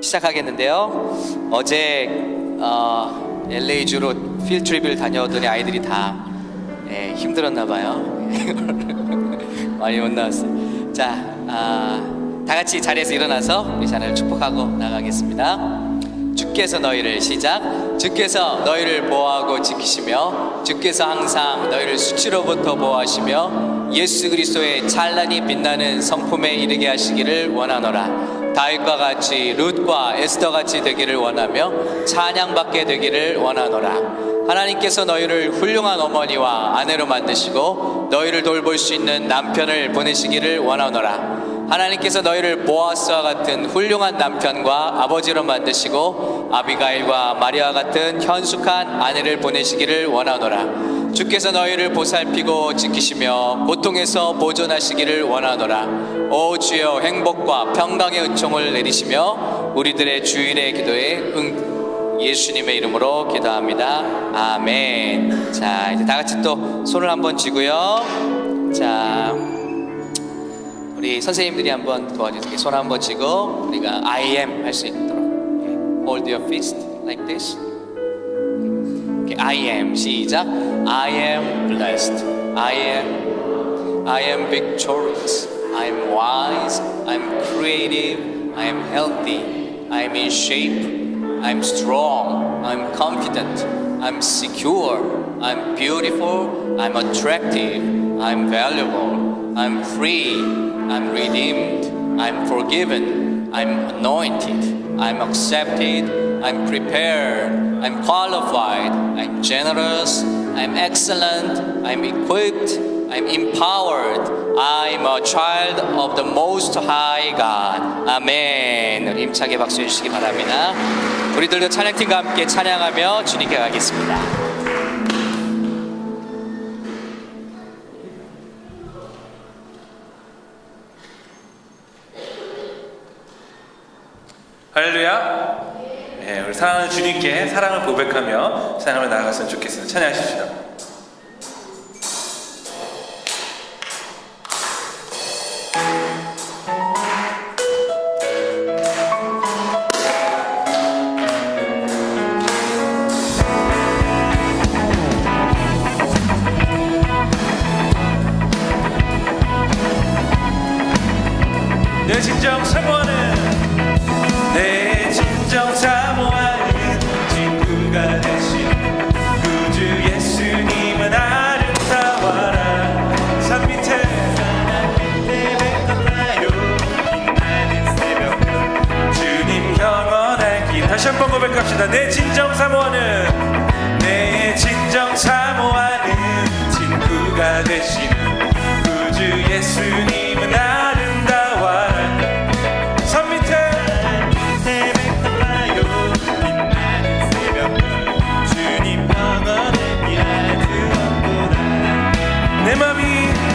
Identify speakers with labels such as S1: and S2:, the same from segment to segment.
S1: 시작하겠는데요. 어제 LA 주로 필트립을 다녀오더니 아이들이 다 힘들었나 봐요. 많이 못 나왔어요. 자, 다 같이 자리에서 일어나서 우리 자녀를 축복하고 나가겠습니다. 주께서 너희를 시작. 주께서 너희를 보호하고 지키시며 주께서 항상 너희를 수치로부터 보호하시며 예수 그리스도의 찬란히 빛나는 성품에 이르게 하시기를 원하노라. 다윗과 같이 룻과 에스더 같이 되기를 원하며 찬양받게 되기를 원하노라. 하나님께서 너희를 훌륭한 어머니와 아내로 만드시고 너희를 돌볼 수 있는 남편을 보내시기를 원하노라. 하나님께서 너희를 보아스와 같은 훌륭한 남편과 아버지로 만드시고 아비가일과 마리아와 같은 현숙한 아내를 보내시기를 원하노라. 주께서 너희를 보살피고 지키시며 고통에서 보존하시기를 원하노라. 오 주여, 행복과 평강의 은총을 내리시며 우리들의 주일의 기도에 예수님의 이름으로 기도합니다. 아멘. 자, 이제 다 같이 또 손을 한번 쥐고요. 자, 우리 선생님들이 한번 도와주세요. 손 한번 쥐고 우리가 I am 할 수 있도록. Hold your fist like this. I am. 시작. I am blessed. I am victorious. I am wise. I am creative. I am healthy. I am in shape. I am strong. I am confident. I am secure. I am beautiful. I am attractive. I am valuable. I am free. I am redeemed. I am forgiven. I am anointed. I am accepted. I am prepared. I am qualified. I am generous. I am excellent. I am equipped. I am empowered. I am a child of the Most High God. 아멘. 힘차게 박수 해주시기 바랍니다. 우리들도 찬양팀과 함께 찬양하며 주님께 가겠습니다.
S2: 할렐루야. 네, 우리 사랑하는 주님께 사랑을 고백하며 찬양을 나아갔으면 좋겠습니다. 찬양하십시다. 내 진정 사모하는 친구가 되신 구주 예수님은 아름다워라. 산 밑에 뱉었나요 빛나는 새벽별 주님 영원할 길. 다시 한번 고백합시다. 내 진정 사모하는 친구가 되시는 구주 예수님은 아름다워라. 산 밑에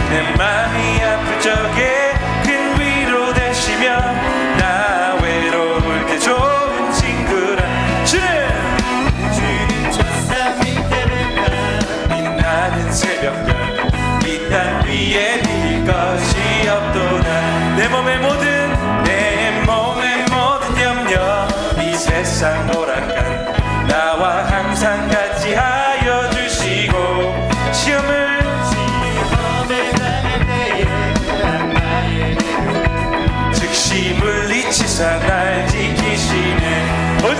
S2: 내 맘이 아플 적에 큰 위로 되시며 나 외로울 때 좋은 친구라. 주님 첫산 밑에 빛나는 새벽별 이 땅 위에 빌 것이 없도다. 내 몸의 모든 염려 이 세상 오락관 나와 항상 같이 하여 주시고 시험을 즉시 물리치사 날 지키시네. 온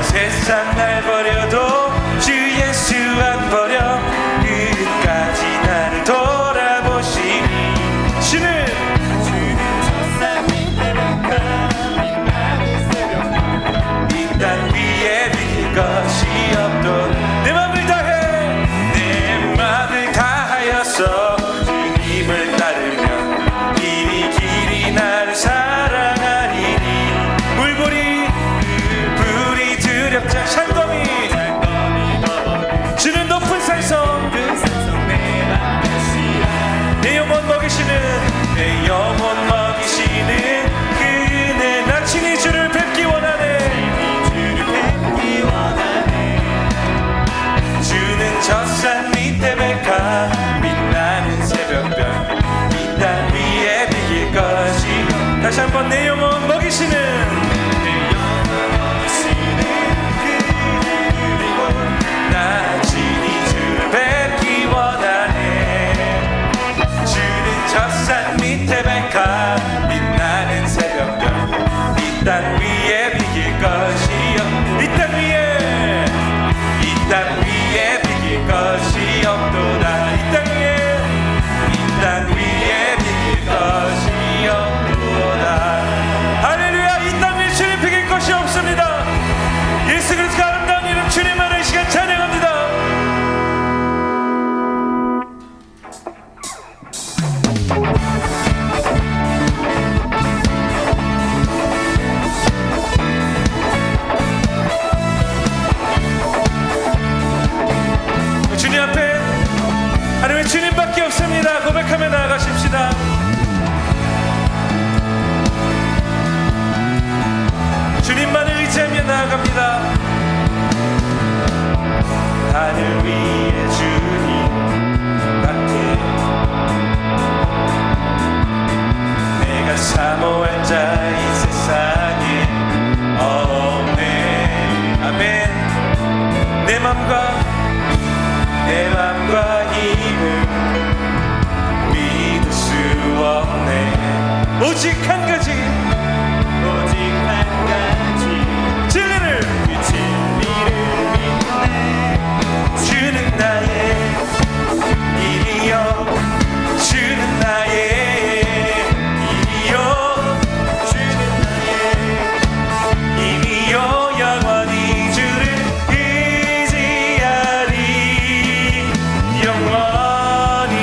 S2: 세상 날 버려도 주 예수 안 버려 끝까지 나를 돌아보시니 주님 첫산 밑에 빛나는 새벽 이 땅 위에 빌 것이 없던 내 맘을 다하여서 주님을 따르며 길이 나를 사랑하리니 물불이 두렵자 산더미 의지하며 나아가십시다. 주님만을 의지하며 나아갑니다. 하늘 위에 주님밖에 내가 사모할 자 이 세상에 없네. 아멘. 내 맘과 힘을 믿을 수 없네. 오직 한 가지 진리를 믿네. 주는 나의 일이요 주는 나의 일이요 주는 나의 일이요 영원히 주를 의지하리 영원히.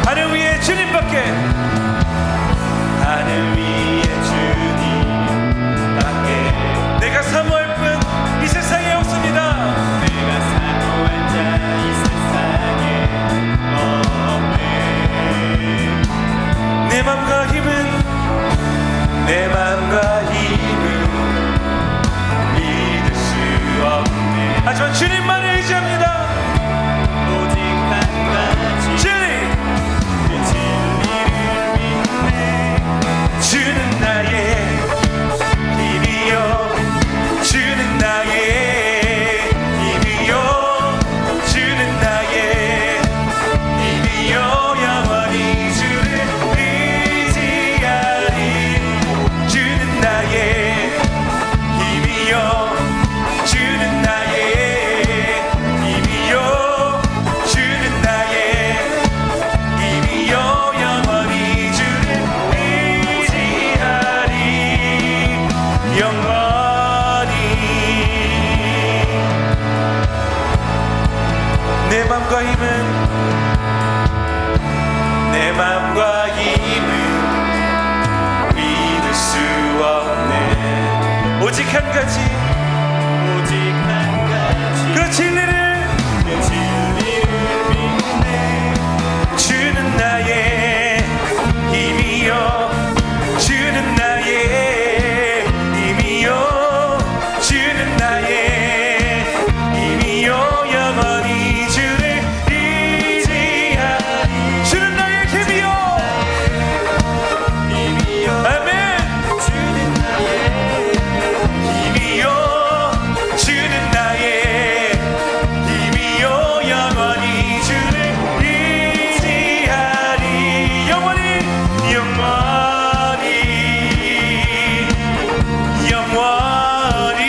S2: 하늘 위에 주님밖에 하늘 위에 주님밖에 내가 사모할 뿐 이 세상에 없습니다. 내가 사모할 자 이 세상에 없네. 내 맘과 힘은 믿을 수 없네. 하지만 주님만을 의지합니다. 오직 한 가지 진리 그 진리를 믿네. 주는 나의 힘이요 주는 나의 힘이요 주는 나의 힘이요 영원히 주를 의지하리. 주는 나의 힘이요 주는 나의 힘이요 주는 나의 힘이요 영원히 주를 의지하리 영원히. 내 맘과 힘은 믿을 수 없네. 오직 한 가지 그 진리를 믿네. 주는 나의 힘이요 주는 나의 힘이요 주는 나의 힘이요 영원히 주를 의지하리. 주는 나의 힘이요 아멘. 주는 나의 힘이요 주는 나의 힘이요 영원히 주를 의지하리 영원히 영원히 영원히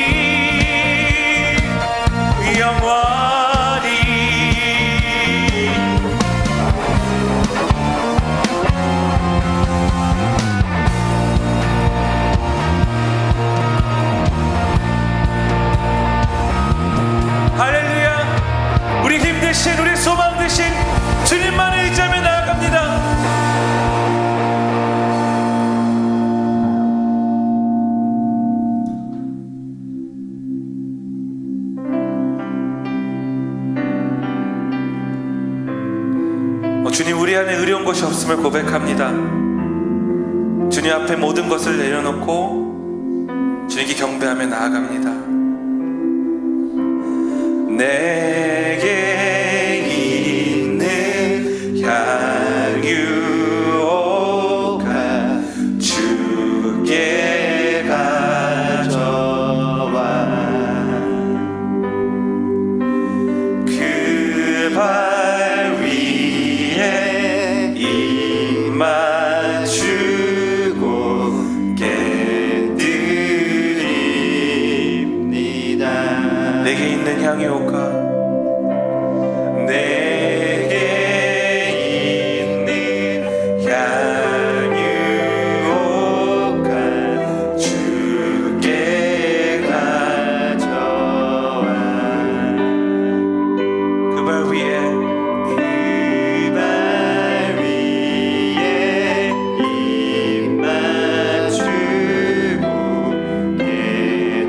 S2: 영원히. 할렐루야. 우리 힘 대신 우리 소망 대신 주님만을 의지하며 나아갑니다. 주님 우리 안에 의로운 것이 없음을 고백합니다. 주님 앞에 모든 것을 내려놓고 주님께 경배하며 나아갑니다. 내게 있는 향유가 주께 가져와 그 발 위에 입 맞추고 깨드립니다. 내게 있는 향유가 내게 있는 향유가 주께 가져와 그 발 위에 입 맞추고 깨드립니다.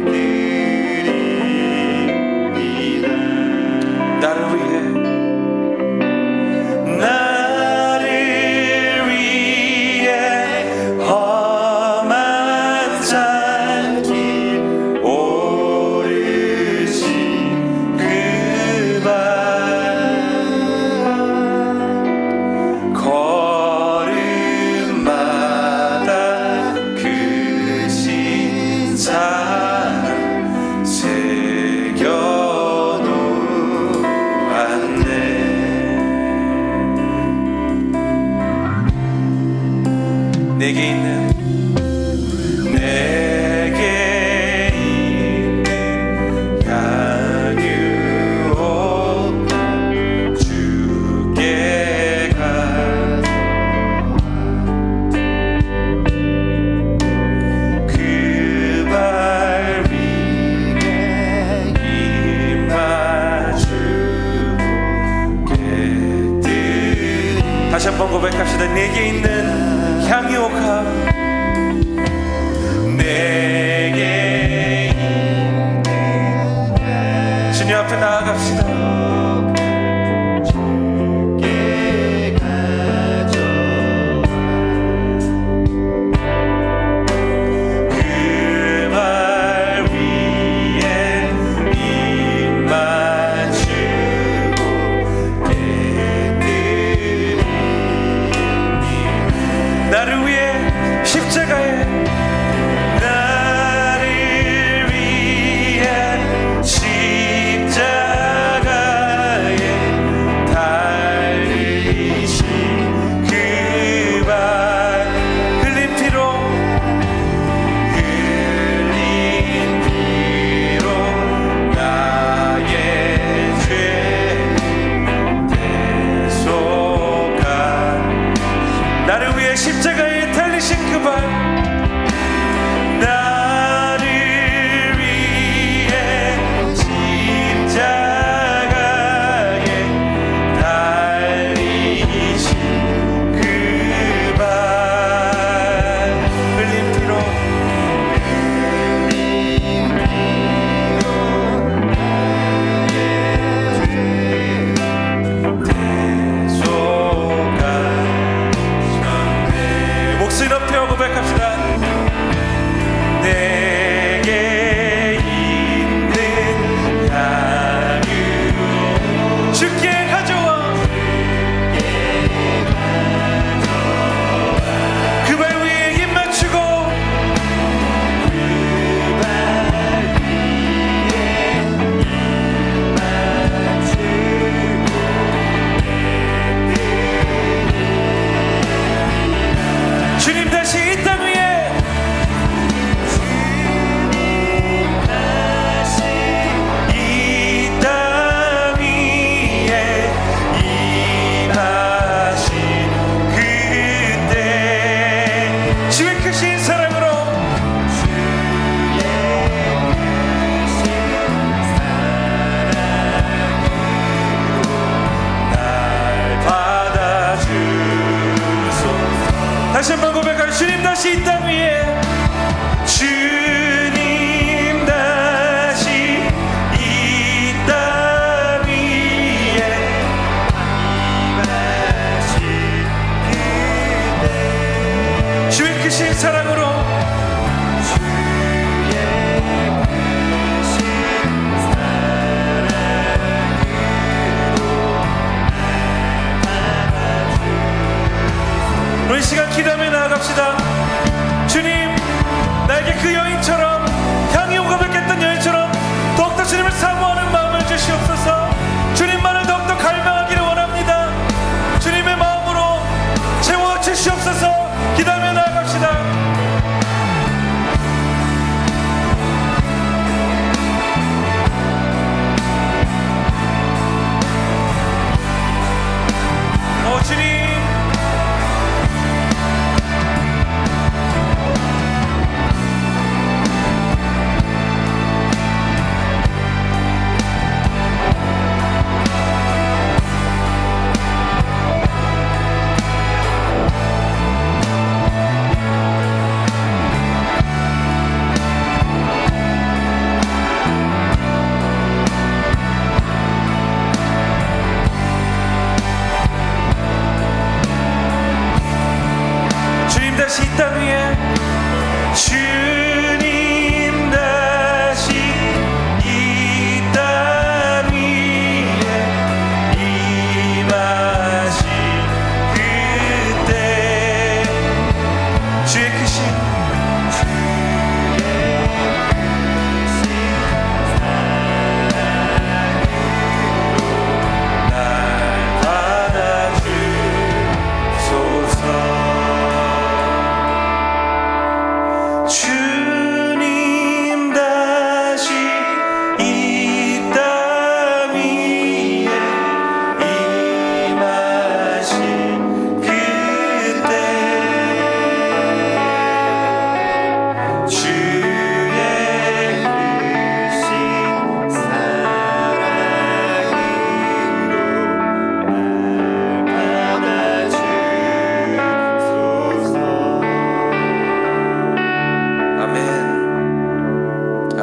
S2: 내게 있는 향유 옷 주께 가져와 그 발 위에 입 맞추고 깨뜨리 다시 한번 고백합시다. 내게 있는 향유옥합 내게 주님 앞에 나아갑시다. 주께 가져와 그 발 위에 입 맞추고 깨뜨리니 나를 위해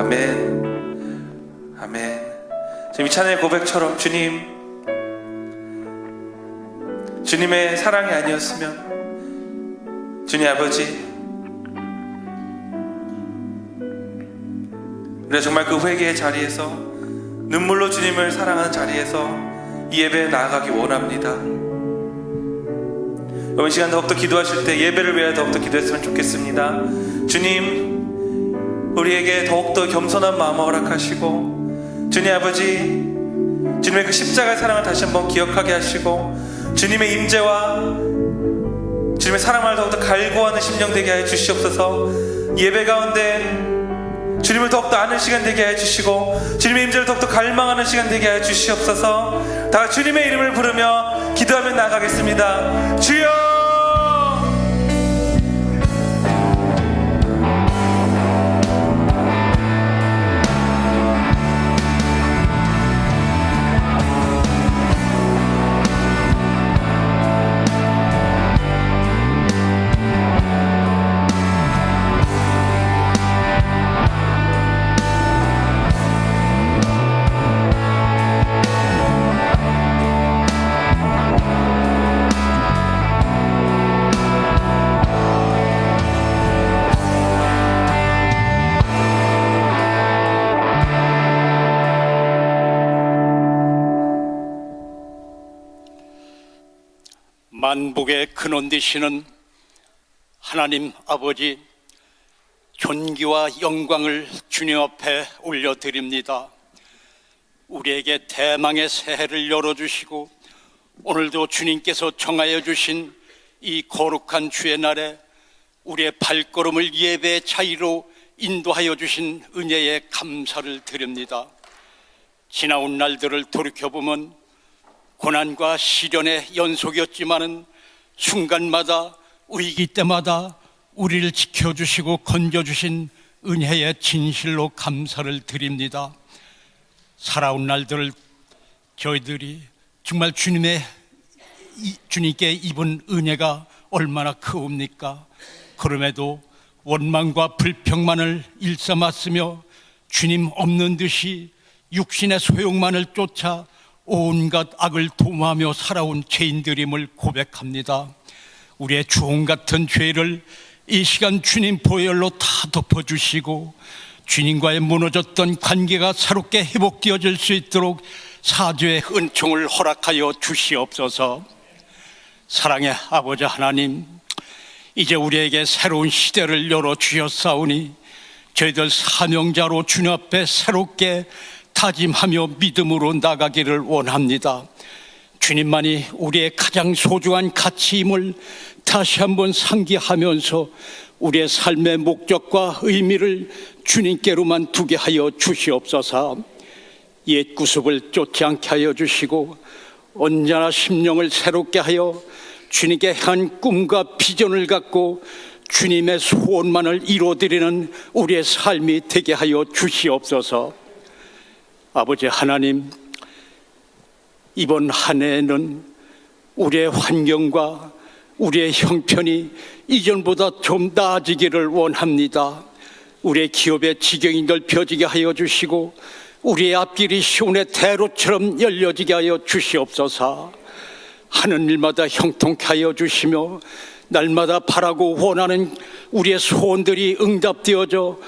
S2: 아멘. 아멘. 지금 이 찬양의 고백처럼 주님의 사랑이 아니었으면, 주님 아버지, 우리가 정말 그 회개의 자리에서, 눈물로 주님을 사랑하는 자리에서 이 예배에 나아가기 원합니다. 이번 시간 더욱더 기도하실 때 예배를 위하여 더욱더 기도했으면 좋겠습니다. 주님, 우리에게 더욱더 겸손한 마음을 허락하시고, 주님 아버지, 주님의 그 십자가의 사랑을 다시 한번 기억하게 하시고, 주님의 임재와 주님의 사랑을 더욱더 갈구하는 심령 되게 하여 주시옵소서. 예배 가운데 주님을 더욱더 아는 시간 되게 하여 주시고, 주님의 임재를 더욱더 갈망하는 시간 되게 하여 주시옵소서. 다 같이 주님의 이름을 부르며 기도하며 나아가겠습니다. 주여!
S3: 만복의 근원 되시는 하나님 아버지, 존귀와 영광을 주님 앞에 올려드립니다. 우리에게 대망의 새해를 열어주시고 오늘도 주님께서 정하여 주신 이 거룩한 주의 날에 우리의 발걸음을 예배의 자리로 인도하여 주신 은혜에 감사를 드립니다. 지나온 날들을 돌이켜보면 고난과 시련의 연속이었지만은 순간마다 위기 때마다 우리를 지켜주시고 건져주신 은혜의 진실로 감사를 드립니다. 살아온 날들을 저희들이 정말 주님께 입은 은혜가 얼마나 크옵니까? 그럼에도 원망과 불평만을 일삼았으며 주님 없는 듯이 육신의 소욕만을 쫓아 온갖 악을 도모하며 살아온 죄인들임을 고백합니다. 우리의 주홍 같은 죄를 이 시간 주님 보혈로 다 덮어주시고 주님과의 무너졌던 관계가 새롭게 회복되어질 수 있도록 사죄의 은총을 허락하여 주시옵소서. 사랑의 아버지 하나님, 이제 우리에게 새로운 시대를 열어주셨사오니 저희들 사명자로 주님 앞에 새롭게 다짐하며 믿음으로 나가기를 원합니다. 주님만이 우리의 가장 소중한 가치임을 다시 한번 상기하면서 우리의 삶의 목적과 의미를 주님께로만 두게 하여 주시옵소서. 옛 구습을 쫓지 않게 하여 주시고 언제나 심령을 새롭게 하여 주님께 향한 꿈과 비전을 갖고 주님의 소원만을 이루어드리는 우리의 삶이 되게 하여 주시옵소서. 아버지 하나님, 이번 한 해에는 우리의 환경과 우리의 형편이 이전보다 좀 나아지기를 원합니다. 우리의 기업의 지경이 넓혀지게 하여 주시고 우리의 앞길이 시온의 대로처럼 열려지게 하여 주시옵소서. 하는 일마다 형통케 하여 주시며 날마다 바라고 원하는 우리의 소원들이 응답되어져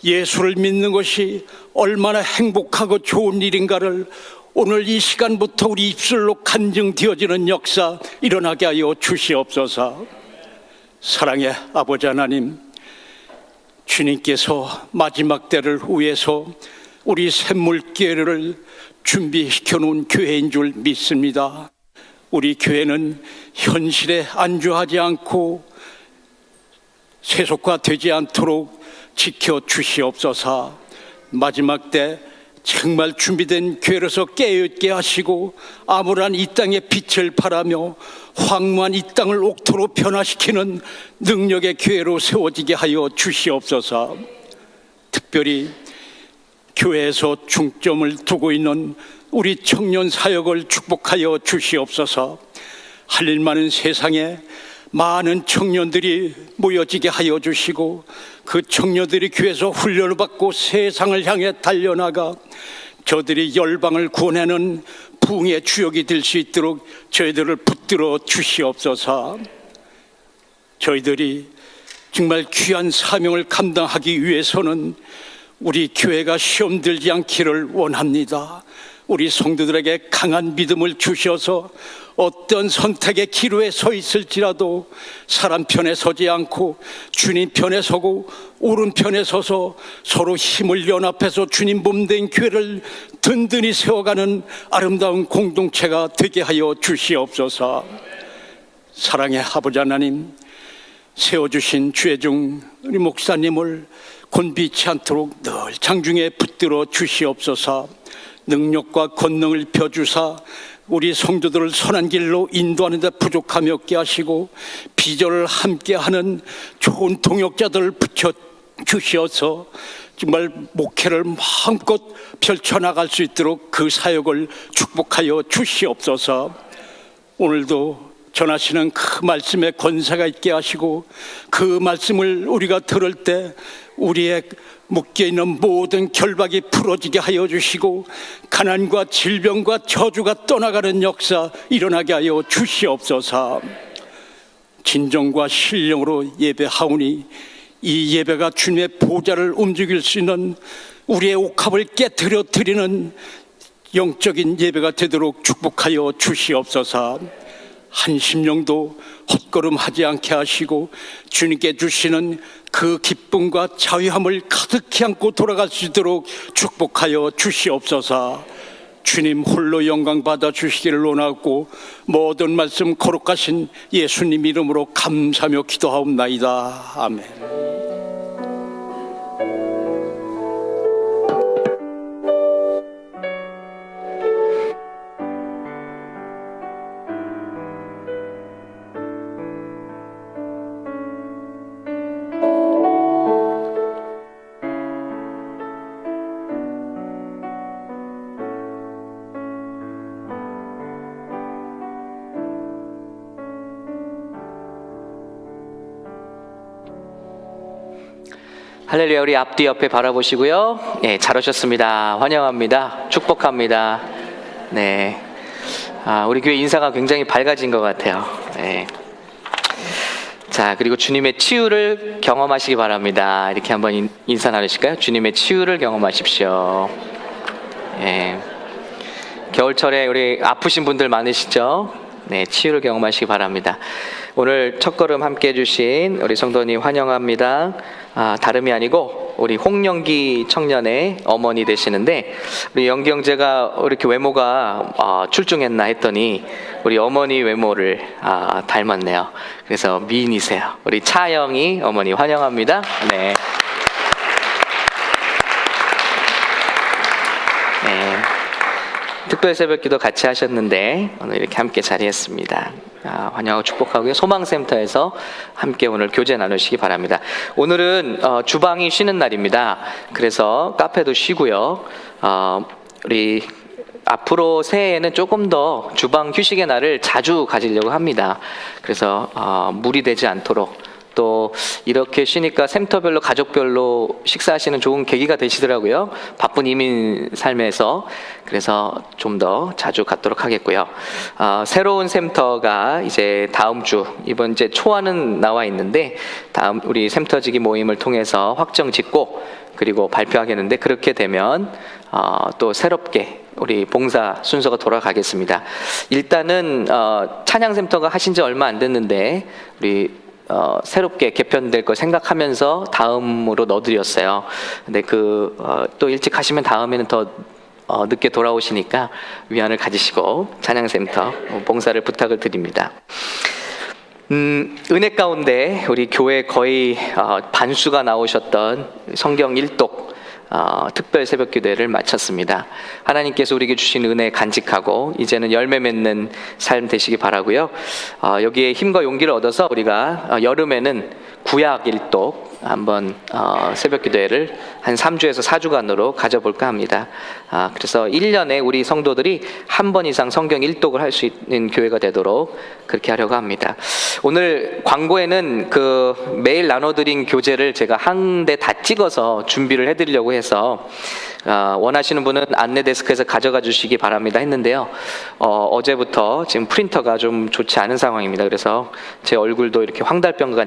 S3: 예수를 믿는 것이 얼마나 행복하고 좋은 일인가를 오늘 이 시간부터 우리 입술로 간증되어지는 역사 일어나게 하여 주시옵소서. 사랑의 아버지 하나님, 주님께서 마지막 때를 위해서 우리 샘물기회를 준비시켜 놓은 교회인 줄 믿습니다. 우리 교회는 현실에 안주하지 않고 세속화되지 않도록 지켜주시옵소서. 마지막 때 정말 준비된 교회로서 깨어있게 하시고 암울한 이 땅의 빛을 발하며 황무한 이 땅을 옥토로 변화시키는 능력의 교회로 세워지게 하여 주시옵소서. 특별히 교회에서 중점을 두고 있는 우리 청년 사역을 축복하여 주시옵소서. 할 일 많은 세상에 많은 청년들이 모여지게 하여 주시고 그 청년들이 교회에서 훈련을 받고 세상을 향해 달려나가 저들이 열방을 구원하는 부흥의 주역이 될 수 있도록 저희들을 붙들어 주시옵소서. 저희들이 정말 귀한 사명을 감당하기 위해서는 우리 교회가 시험 들지 않기를 원합니다. 우리 성도들에게 강한 믿음을 주셔서 어떤 선택의 기로에 서 있을지라도 사람 편에 서지 않고 주님 편에 서고 오른편에 서서 서로 힘을 연합해서 주님 몸된 교회를 든든히 세워가는 아름다운 공동체가 되게 하여 주시옵소서. 사랑의 아버지 하나님, 세워주신 주의중 우리 목사님을 곤비치 않도록 늘 장중에 붙들어 주시옵소서. 능력과 권능을 펴주사 우리 성도들을 선한 길로 인도하는 데 부족함이 없게 하시고 비전을 함께하는 좋은 동역자들을 붙여주셔서 정말 목회를 마음껏 펼쳐나갈 수 있도록 그 사역을 축복하여 주시옵소서. 오늘도 전하시는 그 말씀에 권세가 있게 하시고 그 말씀을 우리가 들을 때 우리의 묶여있는 모든 결박이 풀어지게 하여 주시고 가난과 질병과 저주가 떠나가는 역사 일어나게 하여 주시옵소서. 진정과 신령으로 예배하오니 이 예배가 주님의 보좌를 움직일 수 있는 우리의 옥합을 깨뜨려 드리는 영적인 예배가 되도록 축복하여 주시옵소서. 한 심령도 헛걸음하지 않게 하시고 주님께 주시는 그 기쁨과 자유함을 가득히 안고 돌아갈 수 있도록 축복하여 주시옵소서. 주님 홀로 영광 받아 주시기를 원하고 모든 말씀 거룩하신 예수님 이름으로 감사하며 기도하옵나이다. 아멘.
S1: 할렐루야. 우리 앞뒤 옆에 바라보시고요. 예, 잘 오셨습니다. 환영합니다. 축복합니다. 네. 우리 교회 인사가 굉장히 밝아진 것 같아요. 네. 자, 그리고 주님의 치유를 경험하시기 바랍니다. 이렇게 한번 인사 나누실까요? 주님의 치유를 경험하십시오. 예. 겨울철에 우리 아프신 분들 많으시죠? 네, 치유를 경험하시기 바랍니다. 오늘 첫걸음 함께 해주신 우리 성도님 환영합니다. 다름이 아니고 우리 홍영기 청년의 어머니 되시는데 우리 영기 형제가 이렇게 외모가 출중했나 했더니 우리 어머니 외모를 닮았네요. 그래서 미인이세요. 우리 차영이 어머니 환영합니다. 네. 특별 새벽기도 같이 하셨는데 오늘 이렇게 함께 자리했습니다. 환영하고 축복하고요. 소망센터에서 함께 오늘 교제 나누시기 바랍니다. 오늘은 주방이 쉬는 날입니다. 그래서 카페도 쉬고요. 우리 앞으로 새해에는 조금 더 주방 휴식의 날을 자주 가지려고 합니다. 그래서 무리되지 않도록 또 이렇게 쉬니까 샘터별로 가족별로 식사하시는 좋은 계기가 되시더라고요. 바쁜 이민 삶에서. 그래서 좀 더 자주 갖도록 하겠고요. 새로운 샘터가 이제 다음 주 이번 이제 초안은 나와 있는데 다음 우리 샘터지기 모임을 통해서 확정 짓고 그리고 발표하겠는데 그렇게 되면 또 새롭게 우리 봉사 순서가 돌아가겠습니다. 일단은 찬양센터가 하신 지 얼마 안 됐는데 우리 새롭게 개편될 걸 생각하면서 다음으로 넣어드렸어요. 근데 또 일찍 하시면 다음에는 더 늦게 돌아오시니까 위안을 가지시고 찬양센터 봉사를 부탁을 드립니다. 은혜 가운데 우리 교회 거의 반수가 나오셨던 성경 일독 특별 새벽 기도회를 마쳤습니다. 하나님께서 우리에게 주신 은혜 간직하고 이제는 열매 맺는 삶 되시기 바라고요. 여기에 힘과 용기를 얻어서 우리가 여름에는 구약 일독 한번 새벽 기도회를 한 3주에서 4주간으로 가져볼까 합니다. 그래서 1년에 우리 성도들이 한 번 이상 성경 일독을 할 수 있는 교회가 되도록 그렇게 하려고 합니다. 오늘 광고에는 그 매일 나눠드린 교재를 제가 한 대 다 찍어서 준비를 해드리려고 해서 원하시는 분은 안내 데스크에서 가져가 주시기 바랍니다 했는데요. 어제부터 지금 프린터가 좀 좋지 않은 상황입니다. 그래서 제 얼굴도 이렇게 황달병가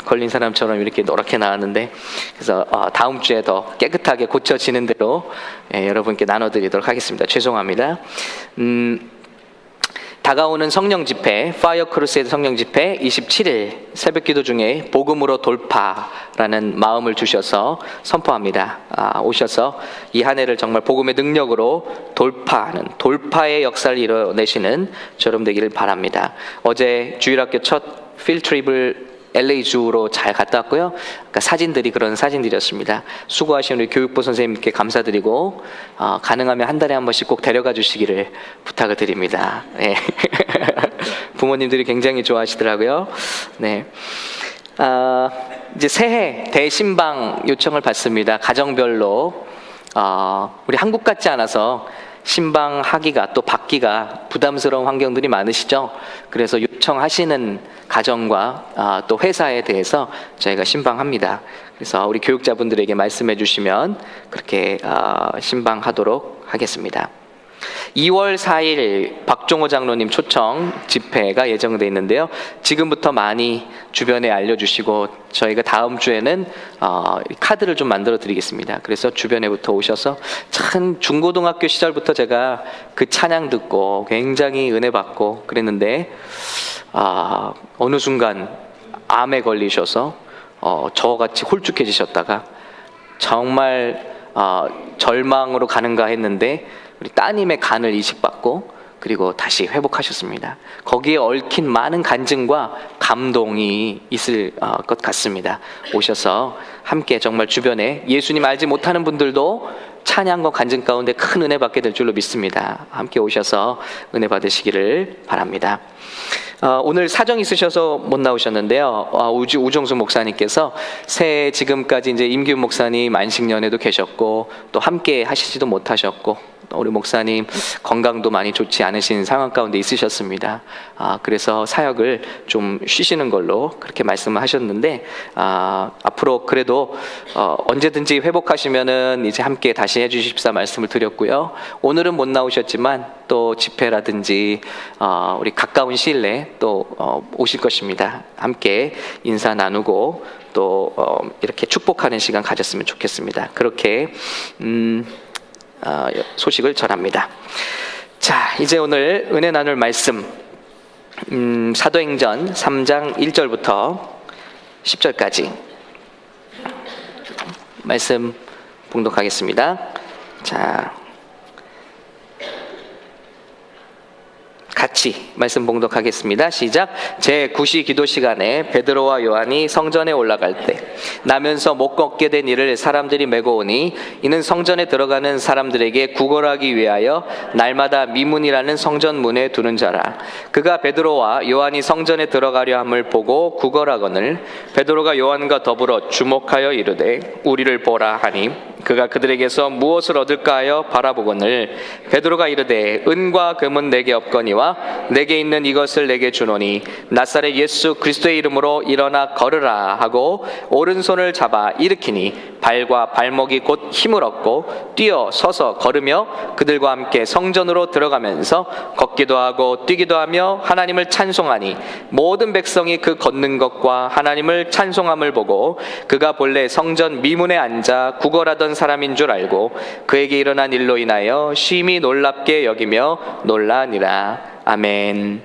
S1: 걸린 사람처럼 이렇게 노랗게 나왔는데, 그래서 다음 주에 더 깨끗하게 고쳐지는 대로 여러분께 나눠드리도록 하겠습니다. 죄송합니다. 다가오는 성령 집회, 파이어 크루세이드 성령 집회 27일 새벽 기도 중에 복음으로 돌파라는 마음을 주셔서 선포합니다. 오셔서 이 한 해를 정말 복음의 능력으로 돌파하는, 돌파의 역사를 이뤄내시는 저럼 되기를 바랍니다. 어제 주일학교 첫 필트립을 LA 주로 잘 갔다 왔고요. 그러니까 사진들이 그런 사진들이었습니다. 수고하신 우리 교육부 선생님께 감사드리고 가능하면 한 달에 한 번씩 꼭 데려가 주시기를 부탁을 드립니다. 네. 부모님들이 굉장히 좋아하시더라고요. 네. 이제 새해 대신방 요청을 받습니다. 가정별로 우리 한국 같지 않아서 신방하기가 또 받기가 부담스러운 환경들이 많으시죠. 그래서 요청하시는 가정과 또 회사에 대해서 저희가 신방합니다. 그래서 우리 교육자분들에게 말씀해 주시면 그렇게 신방하도록 하겠습니다. 2월 4일 박종호 장로님 초청 집회가 예정되어 있는데요. 지금부터 많이 주변에 알려주시고 저희가 다음 주에는 카드를 좀 만들어 드리겠습니다. 그래서 주변에부터 오셔서 참 중고등학교 시절부터 제가 그 찬양 듣고 굉장히 은혜 받고 그랬는데 어느 순간 암에 걸리셔서 저같이 홀쭉해지셨다가 정말 절망으로 가는가 했는데 우리 따님의 간을 이식받고 그리고 다시 회복하셨습니다. 거기에 얽힌 많은 간증과 감동이 있을 것 같습니다. 오셔서 함께 정말 주변에 예수님 알지 못하는 분들도 찬양과 간증 가운데 큰 은혜 받게 될 줄로 믿습니다. 함께 오셔서 은혜 받으시기를 바랍니다. 오늘 사정 있으셔서 못 나오셨는데요. 우정수 목사님께서 새해 지금까지 이제 임기훈 목사님 안식년에도 계셨고 또 함께 하시지도 못하셨고 우리 목사님 건강도 많이 좋지 않으신 상황 가운데 있으셨습니다. 그래서 사역을 좀 쉬시는 걸로 그렇게 말씀을 하셨는데 앞으로 그래도 언제든지 회복하시면은 이제 함께 다시 해주십사 말씀을 드렸고요. 오늘은 못 나오셨지만 또 집회라든지 우리 가까운 시일 내에 또 오실 것입니다. 함께 인사 나누고 또 이렇게 축복하는 시간 가졌으면 좋겠습니다. 그렇게 소식을 전합니다. 자, 이제 오늘 은혜 나눌 말씀 사도행전 3장 1절부터 10절까지 말씀 봉독하겠습니다. 자, 같이 말씀 봉독하겠습니다. 시작. 제9시 기도 시간에 베드로와 요한이 성전에 올라갈 때 나면서 못 걷게 된 이를 사람들이 메고 오니 이는 성전에 들어가는 사람들에게 구걸하기 위하여 날마다 미문이라는 성전 문에 두는 자라. 그가 베드로와 요한이 성전에 들어가려 함을 보고 구걸하거늘 베드로가 요한과 더불어 주목하여 이르되 우리를 보라 하니 그가 그들에게서 무엇을 얻을까 하여 바라보거늘 베드로가 이르되 은과 금은 내게 없거니와 내게 있는 이것을 내게 주노니 나사렛 예수 그리스도의 이름으로 일어나 걸으라 하고 오른손을 잡아 일으키니 발과 발목이 곧 힘을 얻고 뛰어 서서 걸으며 그들과 함께 성전으로 들어가면서 걷기도 하고 뛰기도 하며 하나님을 찬송하니 모든 백성이 그 걷는 것과 하나님을 찬송함을 보고 그가 본래 성전 미문에 앉아 구걸하던 사람인 줄 알고 그에게 일어난 일로 인하여 심히 놀랍게 여기며 놀라니라. 아멘.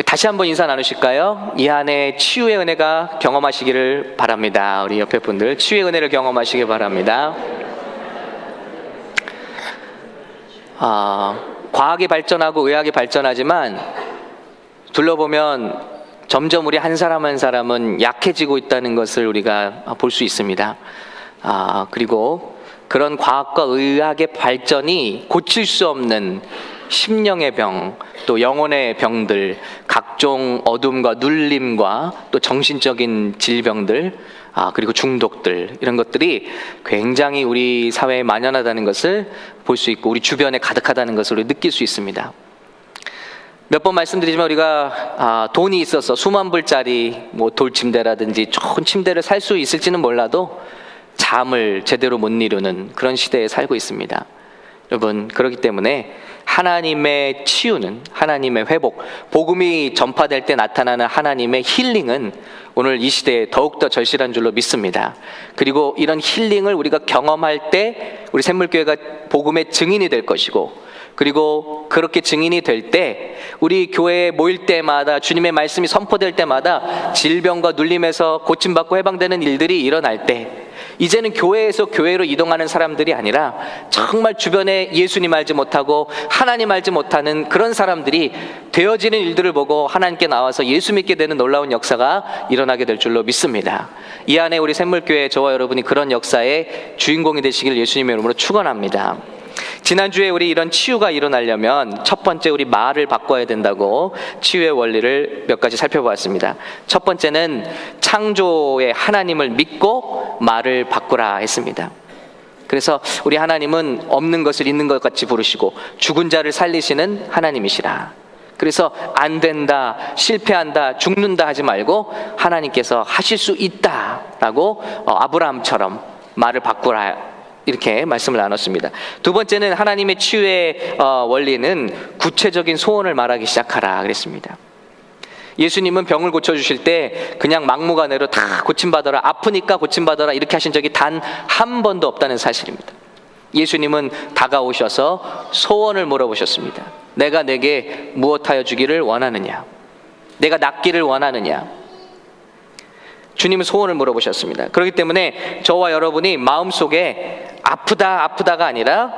S1: 다시 한번 인사 나누실까요? 이 한 해 치유의 은혜가 경험하시기를 바랍니다. 우리 옆에 분들 치유의 은혜를 경험하시기 바랍니다. 과학이 발전하고 의학이 발전하지만 둘러보면 점점 우리 한 사람 한 사람은 약해지고 있다는 것을 우리가 볼 수 있습니다. 그리고 그런 과학과 의학의 발전이 고칠 수 없는 심령의 병, 또 영혼의 병들, 각종 어둠과 눌림과 또 정신적인 질병들, 그리고 중독들, 이런 것들이 굉장히 우리 사회에 만연하다는 것을 볼 수 있고 우리 주변에 가득하다는 것을 우리 느낄 수 있습니다. 몇 번 말씀드리지만 우리가 돈이 있어서 수만 불짜리 뭐 돌침대라든지 좋은 침대를 살 수 있을지는 몰라도 잠을 제대로 못 이루는 그런 시대에 살고 있습니다. 여러분, 그렇기 때문에 하나님의 치유는, 하나님의 회복, 복음이 전파될 때 나타나는 하나님의 힐링은 오늘 이 시대에 더욱더 절실한 줄로 믿습니다. 그리고 이런 힐링을 우리가 경험할 때 우리 샘물교회가 복음의 증인이 될 것이고, 그리고 그렇게 증인이 될 때 우리 교회에 모일 때마다 주님의 말씀이 선포될 때마다 질병과 눌림에서 고침받고 해방되는 일들이 일어날 때 이제는 교회에서 교회로 이동하는 사람들이 아니라 정말 주변에 예수님 알지 못하고 하나님 알지 못하는 그런 사람들이 되어지는 일들을 보고 하나님께 나와서 예수 믿게 되는 놀라운 역사가 일어나게 될 줄로 믿습니다. 이 안에 우리 샘물교회 저와 여러분이 그런 역사의 주인공이 되시길 예수님의 이름으로 축원합니다. 지난주에 우리 이런 치유가 일어나려면 첫 번째 우리 말을 바꿔야 된다고 치유의 원리를 몇 가지 살펴보았습니다. 첫 번째는 창조의 하나님을 믿고 말을 바꾸라 했습니다. 그래서 우리 하나님은 없는 것을 있는 것 같이 부르시고 죽은 자를 살리시는 하나님이시라. 그래서 안 된다, 실패한다, 죽는다 하지 말고 하나님께서 하실 수 있다라고 아브라함처럼 말을 바꾸라, 이렇게 말씀을 나눴습니다. 두 번째는 하나님의 치유의 원리는 구체적인 소원을 말하기 시작하라 그랬습니다. 예수님은 병을 고쳐주실 때 그냥 막무가내로 다 고침받아라, 아프니까 고침받아라 이렇게 하신 적이 단 한 번도 없다는 사실입니다. 예수님은 다가오셔서 소원을 물어보셨습니다. 내가 내게 무엇하여 주기를 원하느냐? 내가 낫기를 원하느냐? 주님은 소원을 물어보셨습니다. 그렇기 때문에 저와 여러분이 마음속에 아프다가 아니라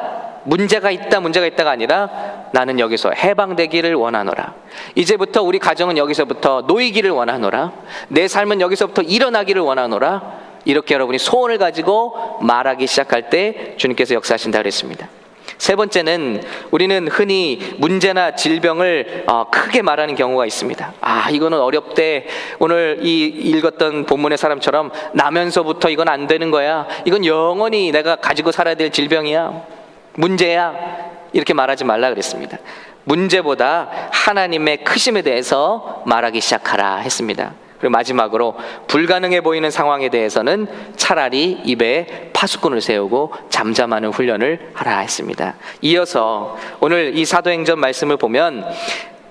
S1: 문제가 있다가 아니라 나는 여기서 해방되기를 원하노라. 이제부터 우리 가정은 여기서부터 놓이기를 원하노라. 내 삶은 여기서부터 일어나기를 원하노라. 이렇게 여러분이 소원을 가지고 말하기 시작할 때 주님께서 역사하신다 그랬습니다. 세 번째는 우리는 흔히 문제나 질병을 크게 말하는 경우가 있습니다. 이거는 어렵대. 오늘 이 읽었던 본문의 사람처럼 나면서부터 이건 안 되는 거야. 이건 영원히 내가 가지고 살아야 될 질병이야. 문제야. 이렇게 말하지 말라 그랬습니다. 문제보다 하나님의 크심에 대해서 말하기 시작하라 했습니다. 그리고 마지막으로 불가능해 보이는 상황에 대해서는 차라리 입에 파수꾼을 세우고 잠잠하는 훈련을 하라 했습니다. 이어서 오늘 이 사도행전 말씀을 보면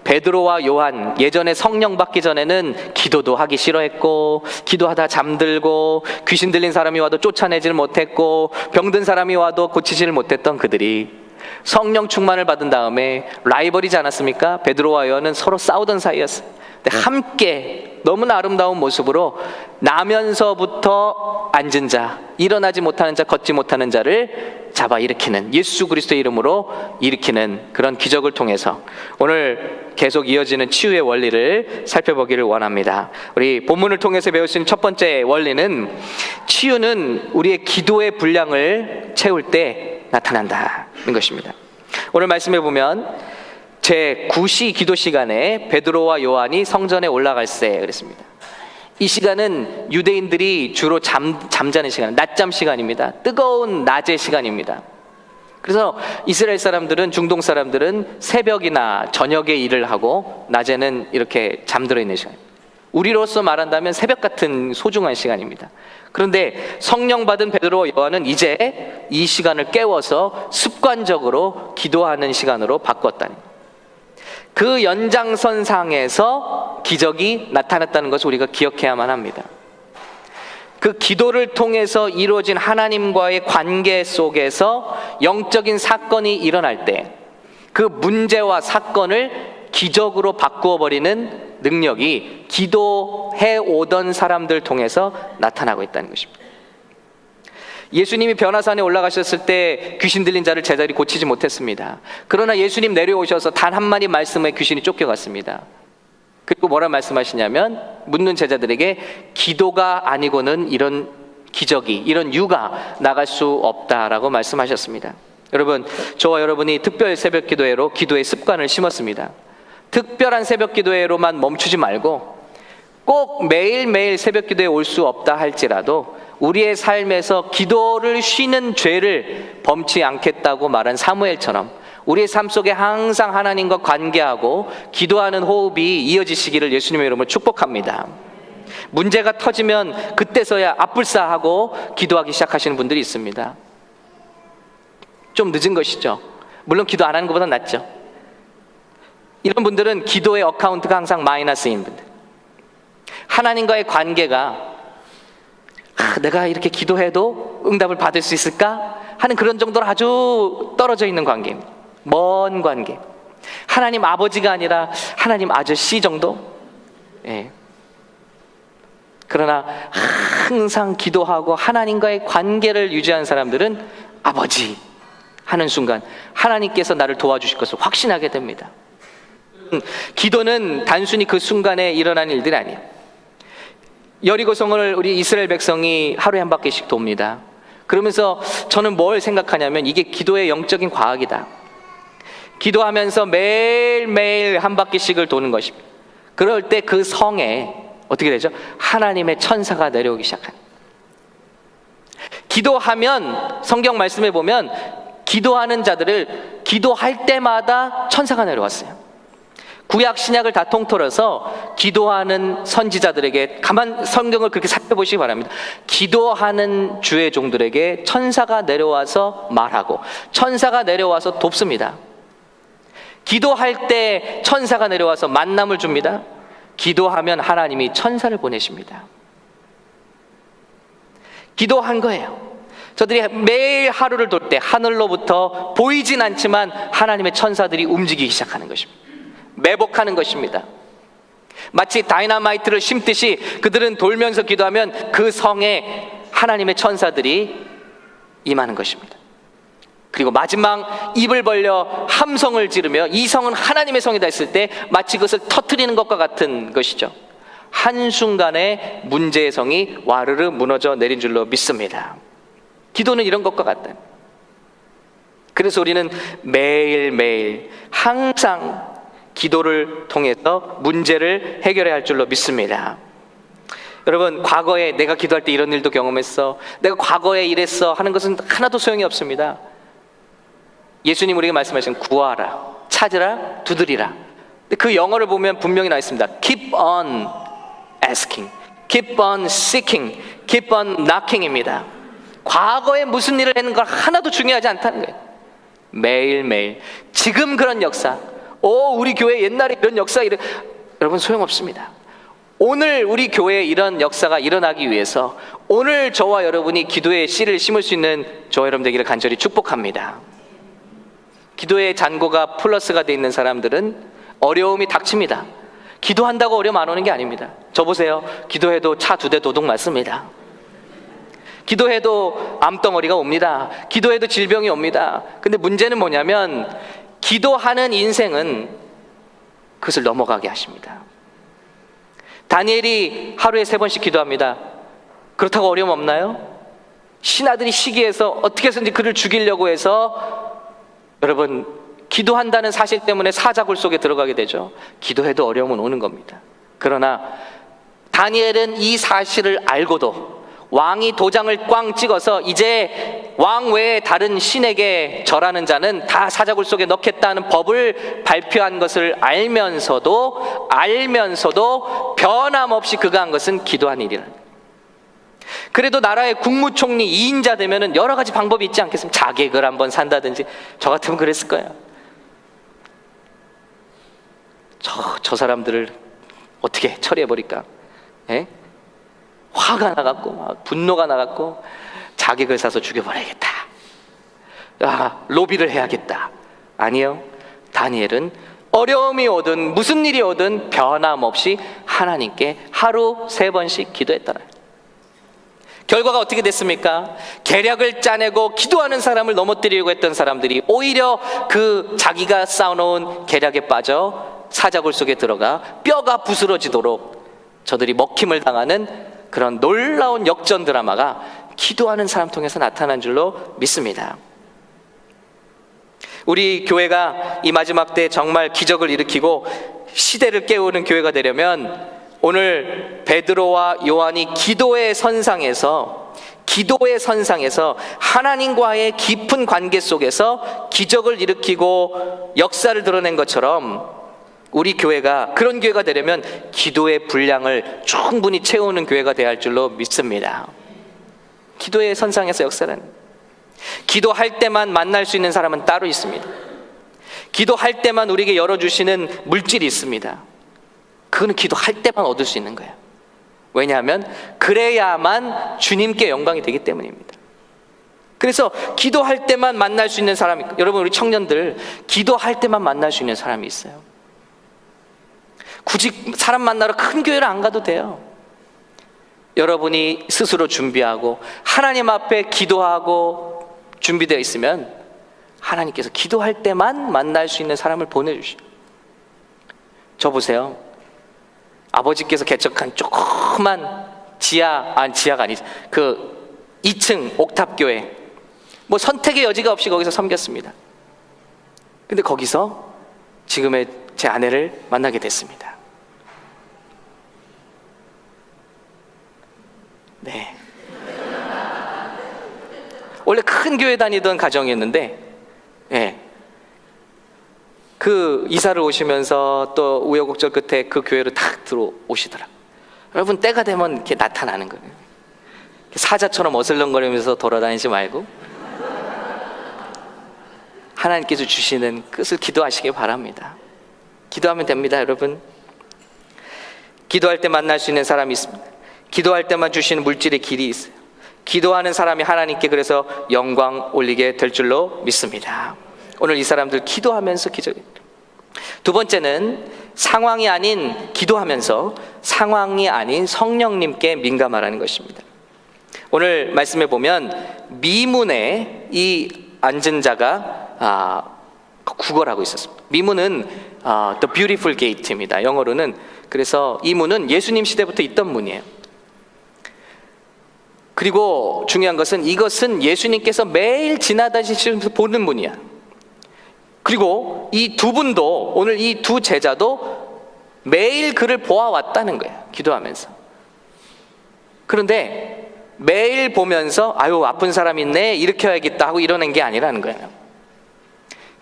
S1: 베드로와 요한, 예전에 성령 받기 전에는 기도도 하기 싫어했고 기도하다 잠들고 귀신 들린 사람이 와도 쫓아내지를 못했고 병든 사람이 와도 고치지를 못했던 그들이 성령 충만을 받은 다음에 라이벌이지 않았습니까? 베드로와 요한은 서로 싸우던 사이였어요. 함께 너무나 아름다운 모습으로 나면서부터 앉은 자, 일어나지 못하는 자, 걷지 못하는 자를 잡아 일으키는, 예수 그리스도의 이름으로 일으키는 그런 기적을 통해서 오늘 계속 이어지는 치유의 원리를 살펴보기를 원합니다. 우리 본문을 통해서 배울 수 있는 첫 번째 원리는 치유는 우리의 기도의 분량을 채울 때 나타난다는 것입니다. 오늘 말씀해 보면 제9시 기도 시간에 베드로와 요한이 성전에 올라갈세 그랬습니다. 이 시간은 유대인들이 주로 잠자는 시간, 낮잠 시간입니다. 뜨거운 낮의 시간입니다. 그래서 이스라엘 사람들은, 중동 사람들은 새벽이나 저녁에 일을 하고 낮에는 이렇게 잠들어 있는 시간. 우리로서 말한다면 새벽 같은 소중한 시간입니다. 그런데 성령 받은 베드로와 요한은 이제 이 시간을 깨워서 습관적으로 기도하는 시간으로 바꿨다는 거예요. 그 연장선상에서 기적이 나타났다는 것을 우리가 기억해야만 합니다. 그 기도를 통해서 이루어진 하나님과의 관계 속에서 영적인 사건이 일어날 때 그 문제와 사건을 기적으로 바꾸어 버리는 능력이 기도해 오던 사람들 통해서 나타나고 있다는 것입니다. 예수님이 변화산에 올라가셨을 때 귀신 들린 자를 제자들이 고치지 못했습니다. 그러나 예수님 내려오셔서 단 한마디 말씀에 귀신이 쫓겨갔습니다. 그리고 뭐라 말씀하시냐면 묻는 제자들에게 기도가 아니고는 이런 기적이, 이런 유가 나갈 수 없다라고 말씀하셨습니다. 여러분, 저와 여러분이 특별 새벽 기도회로 기도의 습관을 심었습니다. 특별한 새벽 기도회로만 멈추지 말고 꼭 매일매일 새벽 기도에 올 수 없다 할지라도 우리의 삶에서 기도를 쉬는 죄를 범치 않겠다고 말한 사무엘처럼 우리의 삶 속에 항상 하나님과 관계하고 기도하는 호흡이 이어지시기를 예수님의 이름으로 축복합니다. 문제가 터지면 그때서야 앞불싸하고 기도하기 시작하시는 분들이 있습니다. 좀 늦은 것이죠. 물론 기도 안 하는 것보다 낫죠. 이런 분들은 기도의 어카운트가 항상 마이너스인 분들. 하나님과의 관계가 내가 이렇게 기도해도 응답을 받을 수 있을까 하는 그런 정도로 아주 떨어져 있는 관계입니다. 먼 관계. 하나님 아버지가 아니라 하나님 아저씨 정도. 예. 그러나 항상 기도하고 하나님과의 관계를 유지하는 사람들은 아버지 하는 순간 하나님께서 나를 도와주실 것을 확신하게 됩니다. 기도는 단순히 그 순간에 일어난 일들이 아니에요. 여리고성을 우리 이스라엘 백성이 하루에 한 바퀴씩 돕니다. 그러면서 저는 뭘 생각하냐면 이게 기도의 영적인 과학이다. 기도하면서 매일매일 한 바퀴씩을 도는 것입니다. 그럴 때 그 성에 어떻게 되죠? 하나님의 천사가 내려오기 시작합니다. 기도하면 성경 말씀에 보면 기도하는 자들을 기도할 때마다 천사가 내려왔어요. 구약 신약을 다 통틀어서 기도하는 선지자들에게 가만 성경을 그렇게 살펴보시기 바랍니다. 기도하는 주의 종들에게 천사가 내려와서 말하고 천사가 내려와서 돕습니다. 기도할 때 천사가 내려와서 만남을 줍니다. 기도하면 하나님이 천사를 보내십니다. 기도한 거예요. 저들이 매일 하루를 돌 때 하늘로부터 보이진 않지만 하나님의 천사들이 움직이기 시작하는 것입니다. 매복하는 것입니다. 마치 다이너마이트를 심듯이 그들은 돌면서 기도하면 그 성에 하나님의 천사들이 임하는 것입니다. 그리고 마지막 입을 벌려 함성을 지르며 이 성은 하나님의 성이다 했을 때 마치 그것을 터뜨리는 것과 같은 것이죠. 한순간에 문제의 성이 와르르 무너져 내린 줄로 믿습니다. 기도는 이런 것과 같다. 그래서 우리는 매일매일 항상 기도를 통해서 문제를 해결해야 할 줄로 믿습니다. 여러분, 과거에 내가 기도할 때 이런 일도 경험했어, 내가 과거에 이랬어 하는 것은 하나도 소용이 없습니다. 예수님 우리에게 말씀하신 구하라, 찾으라, 두드리라. 근데 그 영어를 보면 분명히 나와 있습니다. Keep on asking, keep on seeking, keep on knocking입니다. 과거에 무슨 일을 했는 걸 하나도 중요하지 않다는 거예요. 매일매일 지금 그런 역사, 우리 교회 옛날에 이런 역사 여러분 소용없습니다. 오늘 우리 교회에 이런 역사가 일어나기 위해서 오늘 저와 여러분이 기도의 씨를 심을 수 있는 저와 여러분 되기를 간절히 축복합니다. 기도의 잔고가 플러스가 돼 있는 사람들은 어려움이 닥칩니다. 기도한다고 어려움 안 오는 게 아닙니다. 저 보세요. 기도해도 차 2대 도둑 맞습니다. 기도해도 암덩어리가 옵니다. 기도해도 질병이 옵니다. 근데 문제는 뭐냐면 기도하는 인생은 그것을 넘어가게 하십니다. 다니엘이 하루에 3번씩 기도합니다. 그렇다고 어려움 없나요? 신하들이 시기해서 어떻게 해서든지 그를 죽이려고 해서 여러분 기도한다는 사실 때문에 사자굴 속에 들어가게 되죠. 기도해도 어려움은 오는 겁니다. 그러나 다니엘은 이 사실을 알고도 왕이 도장을 꽝 찍어서 이제 왕 외에 다른 신에게 절하는 자는 다 사자굴 속에 넣겠다는 법을 발표한 것을 알면서도 변함없이 그가 한 것은 기도한 일이라. 그래도 나라의 국무총리 2인자 되면은 여러 가지 방법이 있지 않겠습니까? 자객을 한번 산다든지. 저 같으면 그랬을 거예요. 저 사람들을 어떻게 처리해버릴까? 예? 화가 나갖고 분노가 나갖고 자객을 사서 죽여버려야겠다. 로비를 해야겠다. 아니요. 다니엘은 어려움이 오든 무슨 일이 오든 변함없이 하나님께 하루 3번씩 기도했더라. 결과가 어떻게 됐습니까? 계략을 짜내고 기도하는 사람을 넘어뜨리려고 했던 사람들이 오히려 그 자기가 쌓아놓은 계략에 빠져 사자굴 속에 들어가 뼈가 부스러지도록 저들이 먹힘을 당하는 그런 놀라운 역전 드라마가 기도하는 사람 통해서 나타난 줄로 믿습니다. 우리 교회가 이 마지막 때 정말 기적을 일으키고 시대를 깨우는 교회가 되려면 오늘 베드로와 요한이 기도의 선상에서 하나님과의 깊은 관계 속에서 기적을 일으키고 역사를 드러낸 것처럼 우리 교회가 그런 교회가 되려면 기도의 분량을 충분히 채우는 교회가 되어야 할 줄로 믿습니다. 기도의 선상에서 역사는 기도할 때만 만날 수 있는 사람은 따로 있습니다. 기도할 때만 우리에게 열어주시는 물질이 있습니다. 그거는 기도할 때만 얻을 수 있는 거예요. 왜냐하면 그래야만 주님께 영광이 되기 때문입니다. 그래서 기도할 때만 만날 수 있는 사람이, 여러분 우리 청년들 기도할 때만 만날 수 있는 사람이 있어요. 굳이 사람 만나러 큰 교회를 안 가도 돼요. 여러분이 스스로 준비하고 하나님 앞에 기도하고 준비되어 있으면 하나님께서 기도할 때만 만날 수 있는 사람을 보내주시오. 저 보세요. 아버지께서 개척한 조그만 지하가 아니죠. 그 2층 옥탑교회. 뭐 선택의 여지가 없이 거기서 섬겼습니다. 근데 거기서 지금의 제 아내를 만나게 됐습니다. 네. 원래 큰 교회 다니던 가정이었는데, 예. 그 이사를 오시면서 또 우여곡절 끝에 그 교회로 탁 들어오시더라. 여러분 때가 되면 이렇게 나타나는 거예요. 사자처럼 어슬렁거리면서 돌아다니지 말고 하나님께서 주시는 끝을 기도하시기 바랍니다. 기도하면 됩니다, 여러분. 기도할 때 만날 수 있는 사람이 있습니다. 기도할 때만 주시는 물질의 길이 있어요. 기도하는 사람이 하나님께 그래서 영광 올리게 될 줄로 믿습니다. 오늘 이 사람들 기도하면서 기적이. 두 번째는 상황이 아닌 기도하면서 상황이 아닌 성령님께 민감하라는 것입니다. 오늘 말씀에 보면 미문에 이 앉은 자가 구걸하고 있었습니다. 미문은 The Beautiful Gate입니다. 영어로는. 그래서 이 문은 예수님 시대부터 있던 문이에요. 그리고 중요한 것은 이것은 예수님께서 매일 지나다니시면서 보는 문이야. 그리고 이 두 분도, 오늘 이 두 제자도 매일 그를 보아왔다는 거예요. 기도하면서. 그런데 매일 보면서 아유 아픈 사람 있네 일으켜야겠다 하고 이러는 게 아니라는 거예요.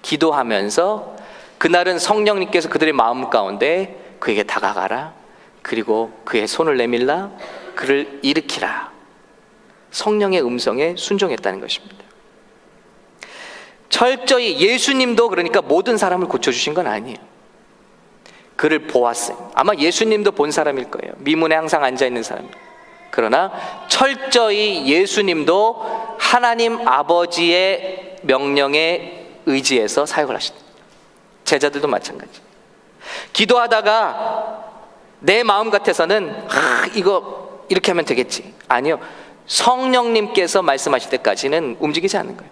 S1: 기도하면서 그날은 성령님께서 그들의 마음 가운데 그에게 다가가라, 그리고 그의 손을 내밀라, 그를 일으키라. 성령의 음성에 순종했다는 것입니다. 철저히 예수님도 그러니까 모든 사람을 고쳐주신 건 아니에요. 그를 보았어요. 아마 예수님도 본 사람일 거예요. 미문에 항상 앉아있는 사람. 그러나 철저히 예수님도 하나님 아버지의 명령에 의지해서 사역을 하신다. 제자들도 마찬가지. 기도하다가 내 마음 같아서는 이거 이렇게 하면 되겠지. 아니요. 성령님께서 말씀하실 때까지는 움직이지 않는 거예요.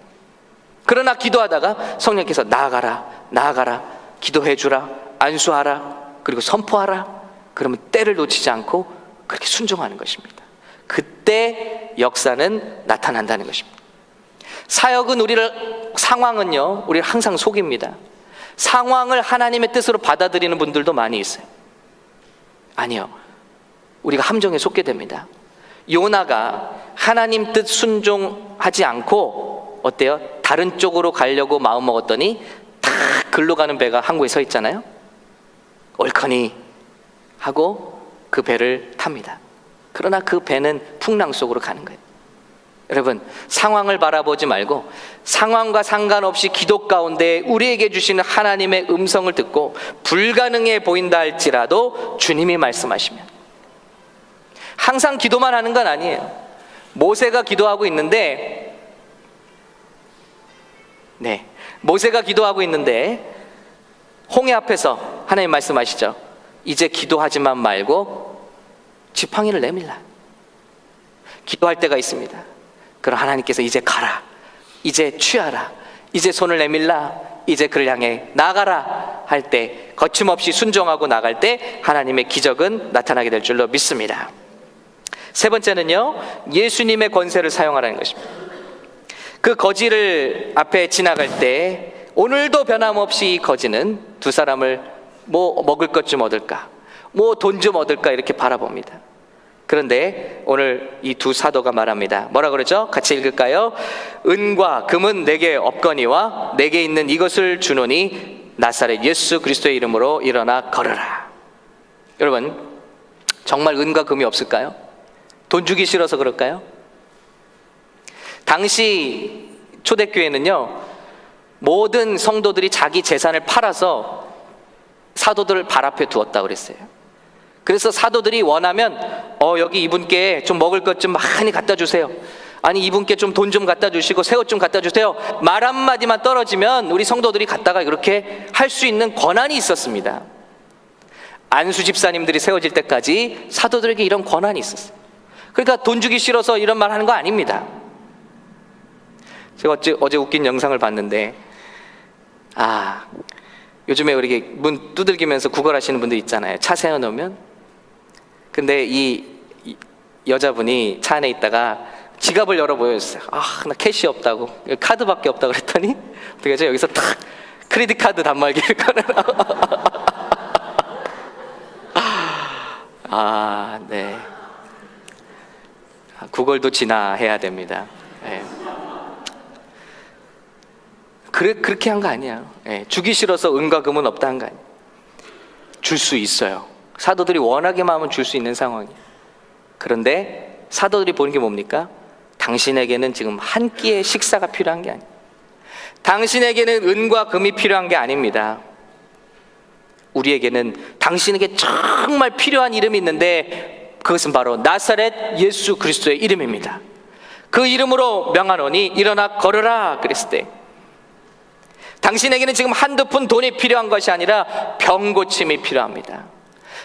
S1: 그러나 기도하다가 성령께서 나아가라, 기도해주라, 안수하라, 그리고 선포하라. 그러면 때를 놓치지 않고 그렇게 순종하는 것입니다. 그때 역사는 나타난다는 것입니다. 사역은 상황은요, 우리를 항상 속입니다. 상황을 하나님의 뜻으로 받아들이는 분들도 많이 있어요. 아니요, 우리가 함정에 속게 됩니다. 요나가 하나님 뜻 순종하지 않고 어때요? 다른 쪽으로 가려고 마음먹었더니 다 글로 가는 배가 항구에 서 있잖아요. 얼커니 하고 그 배를 탑니다. 그러나 그 배는 풍랑 속으로 가는 거예요. 여러분, 상황을 바라보지 말고 상황과 상관없이 기도 가운데 우리에게 주시는 하나님의 음성을 듣고 불가능해 보인다 할지라도 주님이 말씀하시면, 항상 기도만 하는 건 아니에요. 모세가 기도하고 있는데, 모세가 기도하고 있는데 홍해 앞에서 하나님 말씀하시죠. 이제 기도하지만 말고 지팡이를 내밀라. 기도할 때가 있습니다. 그럼 하나님께서 이제 가라, 이제 취하라, 이제 손을 내밀라, 이제 그를 향해 나가라 할 때, 거침없이 순종하고 나갈 때 하나님의 기적은 나타나게 될 줄로 믿습니다. 세 번째는요, 예수님의 권세를 사용하라는 것입니다. 그 거지를 앞에 지나갈 때 오늘도 변함없이 이 거지는 두 사람을 뭐 먹을 것 좀 얻을까, 뭐 돈 좀 얻을까 이렇게 바라봅니다. 그런데 오늘 이 두 사도가 말합니다. 뭐라 그러죠? 같이 읽을까요? 은과 금은 내게 없거니와 내게 있는 이것을 주노니 나사렛 예수 그리스도의 이름으로 일어나 걸어라. 여러분, 정말 은과 금이 없을까요? 돈 주기 싫어서 그럴까요? 당시 초대교회는요, 모든 성도들이 자기 재산을 팔아서 사도들을 발 앞에 두었다고 그랬어요. 그래서 사도들이 원하면 여기 이분께 좀 먹을 것 좀 많이 갖다 주세요, 아니 이분께 좀 돈 좀 갖다 주시고 새 옷 좀 갖다 주세요, 말 한마디만 떨어지면 우리 성도들이 갖다가 이렇게 할 수 있는 권한이 있었습니다. 안수 집사님들이 세워질 때까지 사도들에게 이런 권한이 있었어요. 그러니까 돈 주기 싫어서 이런 말 하는 거 아닙니다. 제가 어제 웃긴 영상을 봤는데, 요즘에 이렇게 문 두들기면서 구걸하시는 분들 있잖아요. 차 세워놓으면. 근데 이 여자분이 차 안에 있다가 지갑을 열어 보여줬어요. 나 캐시 없다고, 카드밖에 없다고 그랬더니 어떻게 하죠? 여기서 탁 크레딧 카드 단말기를 꺼내라고. 네. 구걸도 진화해야 됩니다. 네. 그렇게 한 거 아니야. 주기 싫어서 은과 금은 없다 한 거 아니야. 줄 수 있어요. 사도들이 원하게 마음은 줄 수 있는 상황이에요. 그런데 사도들이 보는 게 뭡니까? 당신에게는 지금 한 끼의 식사가 필요한 게 아니에요. 당신에게는 은과 금이 필요한 게 아닙니다. 우리에게는 당신에게 정말 필요한 이름이 있는데 그것은 바로 나사렛 예수 그리스도의 이름입니다. 그 이름으로 명하노니 일어나 걸으라 그랬을 때, 당신에게는 지금 한두 푼 돈이 필요한 것이 아니라 병고침이 필요합니다.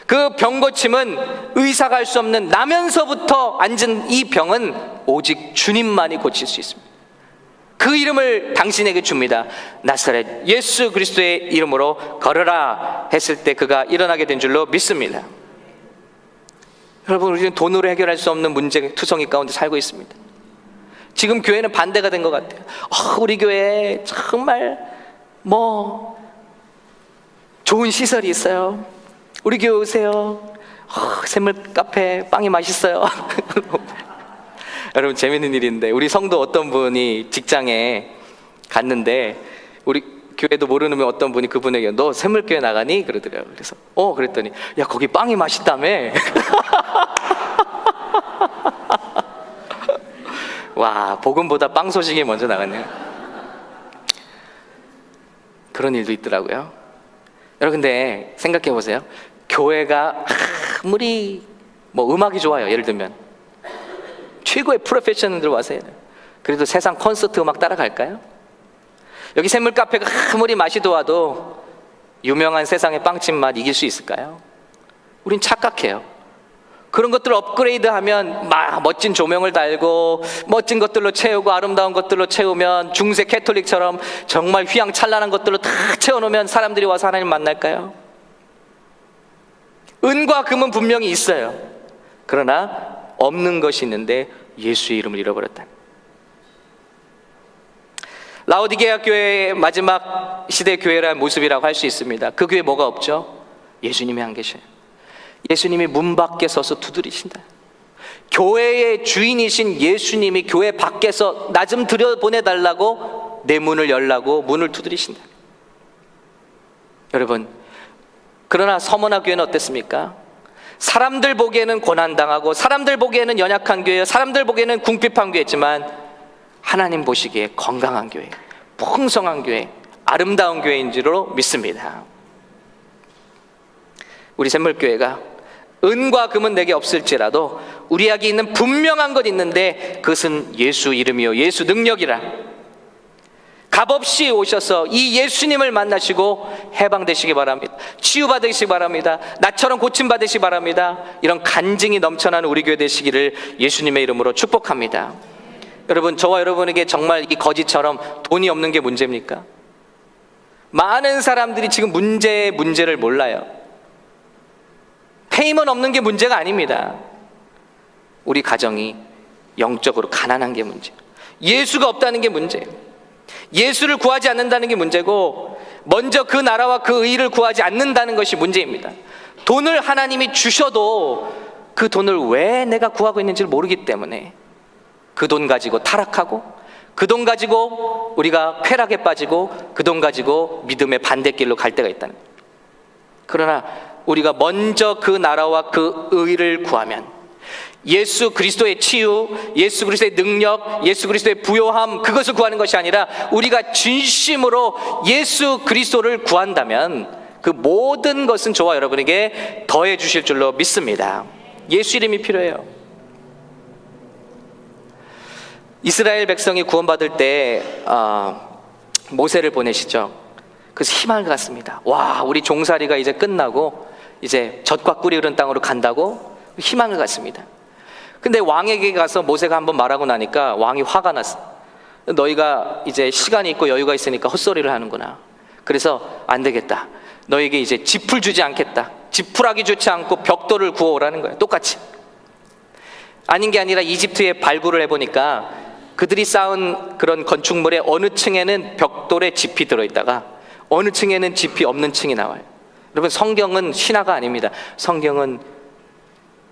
S1: 그 병고침은 의사가 할 수 없는, 나면서부터 앉은 이 병은 오직 주님만이 고칠 수 있습니다. 그 이름을 당신에게 줍니다. 나사렛 예수 그리스도의 이름으로 걸으라 했을 때 그가 일어나게 된 줄로 믿습니다. 여러분, 우리는 돈으로 해결할 수 없는 문제 투성이 가운데 살고 있습니다. 지금 교회는 반대가 된 것 같아요. 우리 교회에 정말 좋은 시설이 있어요. 우리 교회 오세요. 샘물 카페 빵이 맛있어요. 여러분, 재밌는 일인데 우리 성도 어떤 분이 직장에 갔는데 우리 교회도 모르는 어떤 분이 그분에게 너 샘물교회 나가니? 그러더래요. 그래서 그랬더니 야, 거기 빵이 맛있다며. 와, 복음보다 빵 소식이 먼저 나갔네요. 그런 일도 있더라고요. 여러분, 근데 생각해 보세요. 교회가 아무리 음악이 좋아요, 예를 들면 최고의 프로페셔널들 와서 해요. 그래도 세상 콘서트 음악 따라갈까요? 여기 샘물 카페가 아무리 맛이 좋아도 유명한 세상의 빵집 맛 이길 수 있을까요? 우린 착각해요. 그런 것들을 업그레이드하면 멋진 조명을 달고 멋진 것들로 채우고 아름다운 것들로 채우면 중세 캐톨릭처럼 정말 휘황찬란한 것들로 다 채워놓으면 사람들이 와서 하나님 만날까요? 은과 금은 분명히 있어요. 그러나 없는 것이 있는데 예수의 이름을 잃어버렸다. 라오디게아 교회의 마지막 시대 교회라는 모습이라고 할 수 있습니다. 그 교회 뭐가 없죠? 예수님이 안 계셔요. 예수님이 문 밖에 서서 두드리신다. 교회의 주인이신 예수님이 교회 밖에서 나 좀 들여보내달라고, 내 문을 열라고 문을 두드리신다. 여러분, 그러나 서머나 교회는 어땠습니까? 사람들 보기에는 고난당하고 사람들 보기에는 연약한 교회예요. 사람들 보기에는 궁핍한 교회지만 하나님 보시기에 건강한 교회, 풍성한 교회, 아름다운 교회인 줄로 믿습니다. 우리 샘물교회가 은과 금은 내게 없을지라도 우리에게 있는 분명한 것 있는데 그것은 예수 이름이요 예수 능력이라. 값없이 오셔서 이 예수님을 만나시고 해방되시기 바랍니다. 치유받으시기 바랍니다. 나처럼 고침받으시기 바랍니다. 이런 간증이 넘쳐나는 우리 교회 되시기를 예수님의 이름으로 축복합니다. 여러분, 저와 여러분에게 정말 이 거지처럼 돈이 없는 게 문제입니까? 많은 사람들이 지금 문제를 몰라요. 페이먼 없는 게 문제가 아닙니다. 우리 가정이 영적으로 가난한 게 문제예요. 예수가 없다는 게 문제예요. 예수를 구하지 않는다는 게 문제고 먼저 그 나라와 그 의를 구하지 않는다는 것이 문제입니다. 돈을 하나님이 주셔도 그 돈을 왜 내가 구하고 있는지를 모르기 때문에 그 돈 가지고 타락하고 그 돈 가지고 우리가 쾌락에 빠지고 그 돈 가지고 믿음의 반대길로 갈 때가 있다는 거예요. 그러나 우리가 먼저 그 나라와 그 의를 구하면 예수 그리스도의 치유, 예수 그리스도의 능력, 예수 그리스도의 부요함, 그것을 구하는 것이 아니라 우리가 진심으로 예수 그리스도를 구한다면 그 모든 것은 저와 여러분에게 더해 주실 줄로 믿습니다. 예수 이름이 필요해요. 이스라엘 백성이 구원받을 때 모세를 보내시죠. 그래서 희망을 갖습니다. 와, 우리 종살이가 이제 끝나고 이제 젖과 꿀이 흐른 땅으로 간다고 희망을 갖습니다. 근데 왕에게 가서 모세가 한번 말하고 나니까 왕이 화가 났어. 너희가 이제 시간이 있고 여유가 있으니까 헛소리를 하는구나. 그래서 안 되겠다. 너에게 이제 짚을 주지 않겠다. 지푸라기 주지 않고 벽돌을 구워오라는 거예요. 똑같이. 아닌 게 아니라 이집트에 발굴을 해보니까 그들이 쌓은 그런 건축물의 어느 층에는 벽돌에 짚이 들어있다가 어느 층에는 짚이 없는 층이 나와요. 여러분, 성경은 신화가 아닙니다. 성경은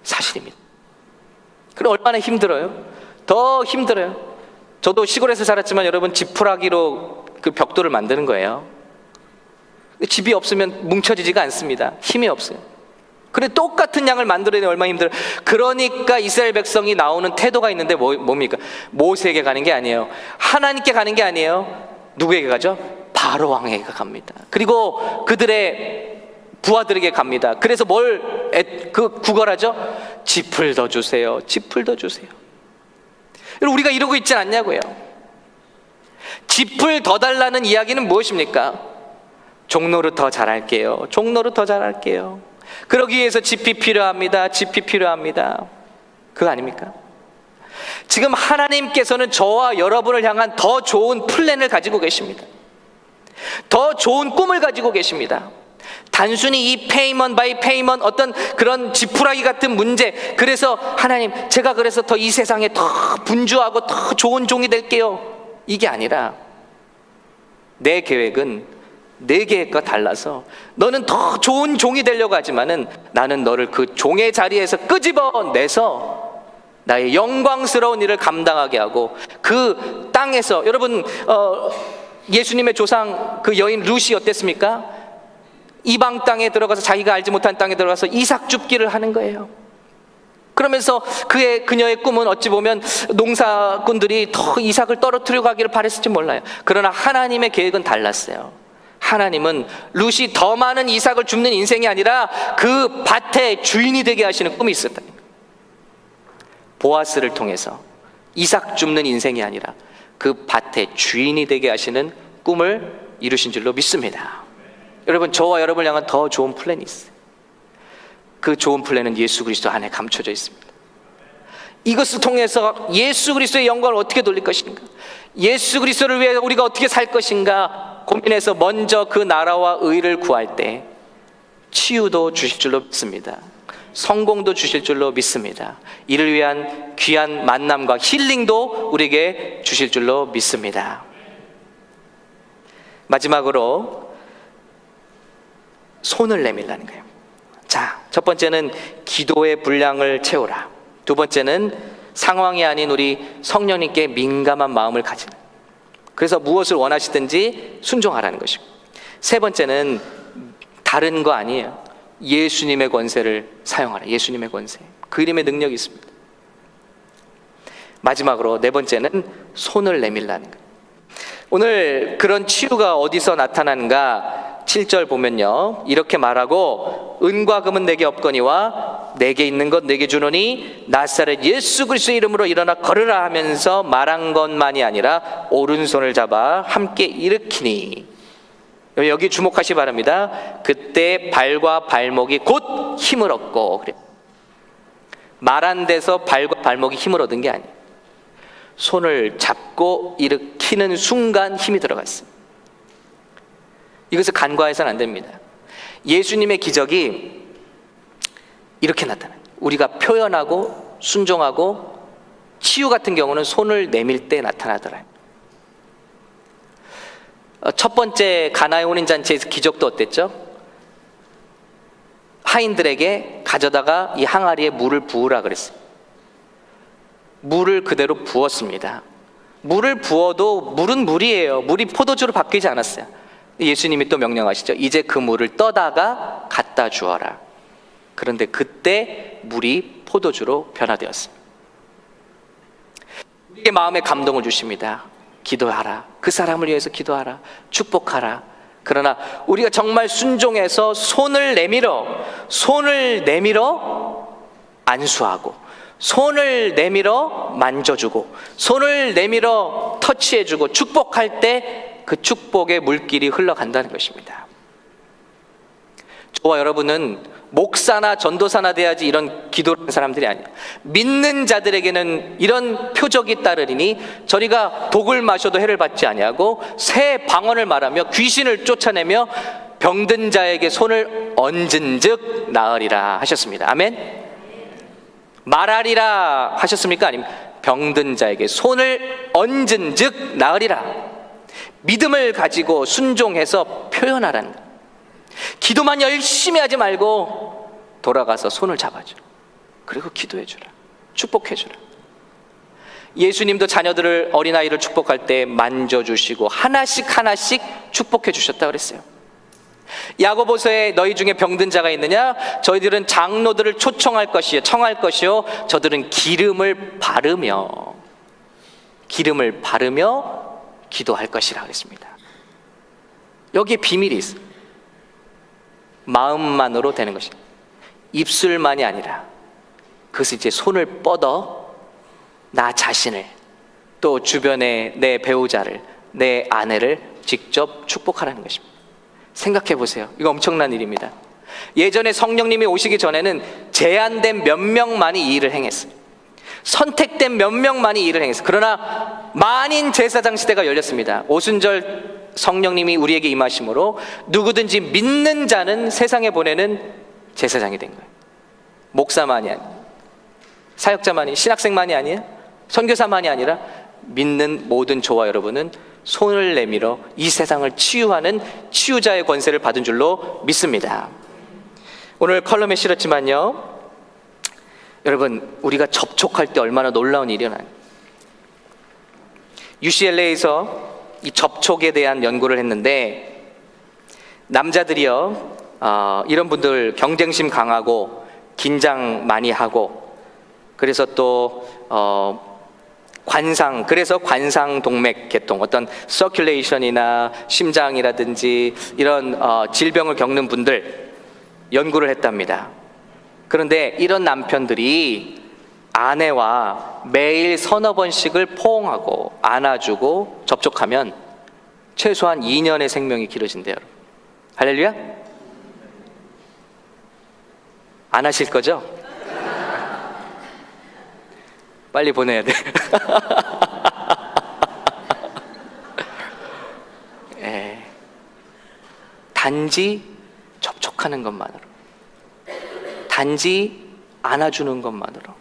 S1: 사실입니다. 그럼 얼마나 힘들어요? 더 힘들어요. 저도 시골에서 살았지만 여러분, 지푸라기로 그 벽돌을 만드는 거예요. 집이 없으면 뭉쳐지지가 않습니다. 힘이 없어요. 그래, 똑같은 양을 만들어야 얼마나 힘들어요. 그러니까 이스라엘 백성이 나오는 태도가 있는데 뭡니까? 모세에게 가는 게 아니에요. 하나님께 가는 게 아니에요. 누구에게 가죠? 바로 왕에게 갑니다. 그리고 그들의 부하들에게 갑니다. 그래서 구걸하죠? 짚을 더 주세요. 짚을 더 주세요. 우리가 이러고 있지 않냐고요. 짚을 더 달라는 이야기는 무엇입니까? 종로를 더 잘할게요. 종로를 더 잘할게요. 그러기 위해서 짚이 필요합니다. 짚이 필요합니다. 그거 아닙니까? 지금 하나님께서는 저와 여러분을 향한 더 좋은 플랜을 가지고 계십니다. 더 좋은 꿈을 가지고 계십니다. 단순히 이 페이먼 바이 페이먼 어떤 그런 지푸라기 같은 문제, 그래서 하나님 제가 그래서 더 이 세상에 더 분주하고 더 좋은 종이 될게요, 이게 아니라 내 계획은 내 계획과 달라서 너는 더 좋은 종이 되려고 하지만은 나는 너를 그 종의 자리에서 끄집어내서 나의 영광스러운 일을 감당하게 하고 그 땅에서, 여러분 예수님의 조상 그 여인 룻이 어땠습니까? 이방 땅에 들어가서, 자기가 알지 못한 땅에 들어가서 이삭 줍기를 하는 거예요. 그러면서 그녀의 꿈은 어찌 보면 농사꾼들이 더 이삭을 떨어뜨려 가기를 바랬을지 몰라요. 그러나 하나님의 계획은 달랐어요. 하나님은 룻이 더 많은 이삭을 줍는 인생이 아니라 그 밭의 주인이 되게 하시는 꿈이 있었다. 보아스를 통해서 이삭 줍는 인생이 아니라 그 밭의 주인이 되게 하시는 꿈을 이루신 줄로 믿습니다. 여러분, 저와 여러분을 향한 더 좋은 플랜이 있어요. 그 좋은 플랜은 예수 그리스도 안에 감춰져 있습니다. 이것을 통해서 예수 그리스도의 영광을 어떻게 돌릴 것인가, 예수 그리스도를 위해 우리가 어떻게 살 것인가 고민해서 먼저 그 나라와 의를 구할 때 치유도 주실 줄로 믿습니다. 성공도 주실 줄로 믿습니다. 이를 위한 귀한 만남과 힐링도 우리에게 주실 줄로 믿습니다. 마지막으로 손을 내밀라는 거예요. 자, 첫 번째는 기도의 분량을 채우라. 두 번째는 상황이 아닌 우리 성령님께 민감한 마음을 가지는, 그래서 무엇을 원하시든지 순종하라는 것이고, 세 번째는 다른 거 아니에요. 예수님의 권세를 사용하라. 예수님의 권세, 그 이름의 능력이 있습니다. 마지막으로 네 번째는 손을 내밀라는 거예요. 오늘 그런 치유가 어디서 나타나는가? 7절 보면요, 이렇게 말하고 은과 금은 내게 없거니와 내게 있는 것 내게 주노니 나사렛 예수 그리스도의 이름으로 일어나 걸으라 하면서 말한 것만이 아니라 오른손을 잡아 함께 일으키니. 여기 주목하시 바랍니다. 그때 발과 발목이 곧 힘을 얻고, 그래, 말한 데서 발과 발목이 힘을 얻은 게 아니에요. 손을 잡고 일으키는 순간 힘이 들어갔어요. 이것을 간과해서는 안 됩니다. 예수님의 기적이 이렇게 나타나요. 우리가 표현하고 순종하고, 치유 같은 경우는 손을 내밀 때 나타나더라고요. 첫 번째 가나의 혼인잔치에서 기적도 어땠죠? 하인들에게 가져다가 이 항아리에 물을 부으라 그랬어요. 물을 그대로 부었습니다. 물을 부어도 물은 물이에요. 물이 포도주로 바뀌지 않았어요. 예수님이 또 명령하시죠. 이제 그 물을 떠다가 갖다 주어라. 그런데 그때 물이 포도주로 변화되었습니다. 우리의 마음에 감동을 주십니다. 기도하라. 그 사람을 위해서 기도하라. 축복하라. 그러나 우리가 정말 순종해서 손을 내밀어 안수하고, 손을 내밀어 만져주고, 손을 내밀어 터치해주고 축복할 때 그 축복의 물길이 흘러간다는 것입니다. 저와 여러분은 목사나 전도사나 돼야지 이런 기도를 하는 사람들이 아니에요. 믿는 자들에게는 이런 표적이 따르리니 저리가 독을 마셔도 해를 받지 아니하고 새 방언을 말하며 귀신을 쫓아내며 병든 자에게 손을 얹은즉 나으리라 하셨습니다. 아멘. 말하리라 하셨습니까? 아니면 병든 자에게 손을 얹은즉 나으리라. 믿음을 가지고 순종해서 표현하라는 거예요. 기도만 열심히 하지 말고 돌아가서 손을 잡아줘. 그리고 기도해주라. 축복해주라. 예수님도 자녀들을, 어린아이를 축복할 때 만져주시고 하나씩 축복해 주셨다 그랬어요. 야고보서에 너희 중에 병든 자가 있느냐? 저희들은 장로들을 청할 것이요 저들은 기름을 바르며 기도할 것이라 그랬습니다. 여기에 비밀이 있어요. 마음만으로 되는 것이, 입술만이 아니라 그것을 이제 손을 뻗어 나 자신을, 또 주변의 내 배우자를, 내 아내를 직접 축복하라는 것입니다. 생각해 보세요. 이거 엄청난 일입니다. 예전에 성령님이 오시기 전에는 제한된 몇 명만이 이 일을 행했어요. 선택된 몇 명만이 이 일을 행했어요. 그러나 만인 제사장 시대가 열렸습니다. 오순절 성령님이 우리에게 임하심으로 누구든지 믿는 자는 세상에 보내는 제사장이 된 거예요. 목사만이 아니에요. 사역자만이, 신학생만이 아니에요. 선교사만이 아니라 믿는 모든 저와 여러분은 손을 내밀어 이 세상을 치유하는 치유자의 권세를 받은 줄로 믿습니다. 오늘 컬럼에 실었지만요, 여러분, 우리가 접촉할 때 얼마나 놀라운 일이 일어나요. UCLA에서 이 접촉에 대한 연구를 했는데, 남자들이요, 이런 분들 경쟁심 강하고 긴장 많이 하고, 그래서 또 그래서 관상동맥 계통, 어떤 서큘레이션이나 심장이라든지 이런 질병을 겪는 분들 연구를 했답니다. 그런데 이런 남편들이 아내와 매일 서너 번씩을 포옹하고 안아주고 접촉하면 최소한 2년의 생명이 길어진대요. 할렐루야? 안 하실 거죠? 빨리 보내야 돼. 예. 단지 접촉하는 것만으로, 단지 안아주는 것만으로.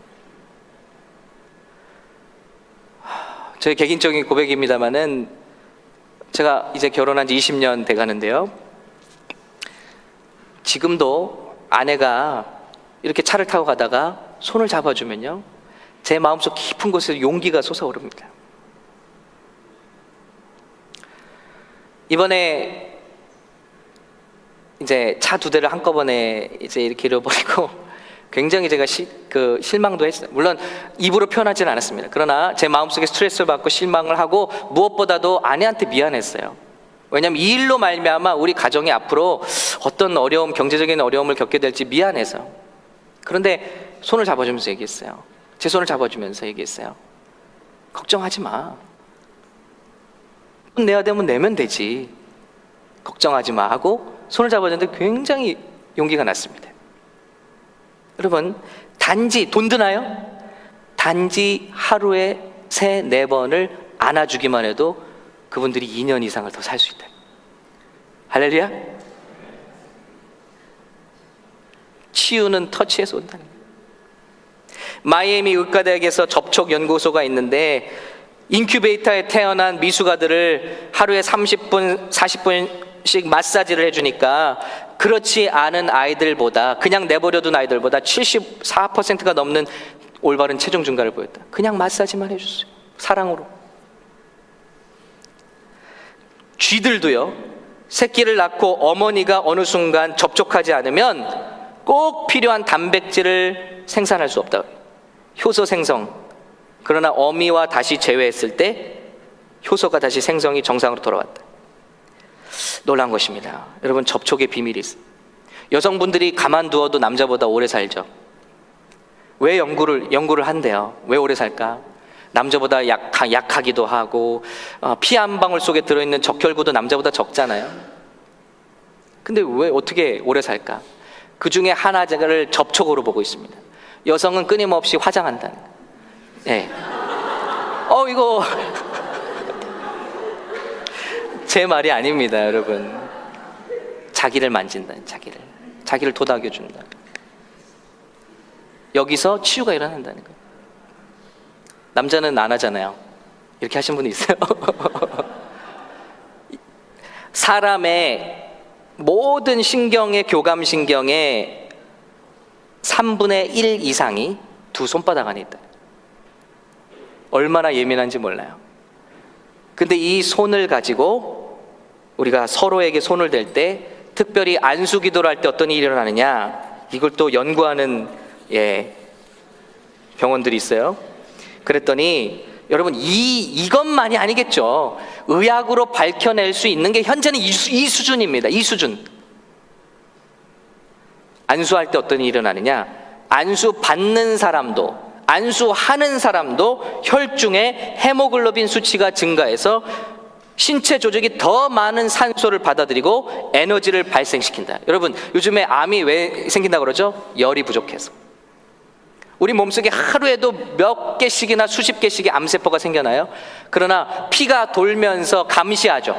S1: 저의 개인적인 고백입니다만은, 제가 이제 결혼한 지 20년 돼 가는데요, 지금도 아내가 이렇게 차를 타고 가다가 손을 잡아주면요, 제 마음속 깊은 곳에서 용기가 솟아오릅니다. 이번에 이제 차 2대를 한꺼번에 이제 이렇게 잃어버리고 굉장히 제가 실망도 했어요. 물론 입으로 표현하지는 않았습니다. 그러나 제 마음속에 스트레스를 받고 실망을 하고, 무엇보다도 아내한테 미안했어요. 왜냐하면 이 일로 말미암아 우리 가정이 앞으로 어떤 어려움, 경제적인 어려움을 겪게 될지 미안해서. 그런데 손을 잡아주면서 얘기했어요. 제 손을 잡아주면서 얘기했어요. 걱정하지 마. 돈 내야 되면 내면 되지. 걱정하지 마 하고 손을 잡아줬는데 굉장히 용기가 났습니다. 여러분, 단지 돈 드나요? 단지 하루에 3-4번을 안아주기만 해도 그분들이 2년 이상을 더 살 수 있다. 할렐루야? 치유는 터치에서 온다는 거예요. 마이애미 의과대학에서 접촉연구소가 있는데, 인큐베이터에 태어난 미숙아들을 하루에 30분, 40분씩 마사지를 해주니까 그렇지 않은 아이들보다, 그냥 내버려둔 아이들보다 74%가 넘는 올바른 체중 증가를 보였다. 그냥 마사지만 해줬어요. 사랑으로. 쥐들도요, 새끼를 낳고 어머니가 어느 순간 접촉하지 않으면 꼭 필요한 단백질을 생산할 수 없다. 효소 생성. 그러나 어미와 다시 재회했을 때 효소가 다시 생성이 정상으로 돌아왔다. 놀란 것입니다. 여러분, 접촉의 비밀이 있어요. 여성분들이 가만두어도 남자보다 오래 살죠. 왜 연구를 한대요? 왜 오래 살까? 남자보다 약하기도 하고, 피 한 방울 속에 들어있는 적혈구도 남자보다 적잖아요. 근데 왜 어떻게 오래 살까? 그 중에 하나를 접촉으로 보고 있습니다. 여성은 끊임없이 화장한다는 거예요. 네. 이거 제 말이 아닙니다, 여러분. 자기를 만진다는, 자기를 도닥여준다. 여기서 치유가 일어난다는 거예요. 남자는 안 하잖아요. 이렇게 하신 분이 있어요. 사람의 모든 신경의 교감신경의 3분의 1 이상이 두 손바닥 안에 있다. 얼마나 예민한지 몰라요. 근데 이 손을 가지고 우리가 서로에게 손을 댈 때, 특별히 안수기도를 할 때 어떤 일이 일어나느냐, 이걸 또 연구하는 병원들이 있어요. 그랬더니 여러분, 이것만이 아니겠죠. 의학으로 밝혀낼 수 있는 게 현재는 이 수준입니다. 이 수준. 안수할 때 어떤 일이 일어나느냐, 안수 받는 사람도 안수하는 사람도 혈중에 헤모글로빈 수치가 증가해서 신체 조직이 더 많은 산소를 받아들이고 에너지를 발생시킨다. 여러분, 요즘에 암이 왜 생긴다고 그러죠? 열이 부족해서. 우리 몸속에 하루에도 몇 개씩이나 수십 개씩의 암세포가 생겨나요. 그러나 피가 돌면서 감시하죠.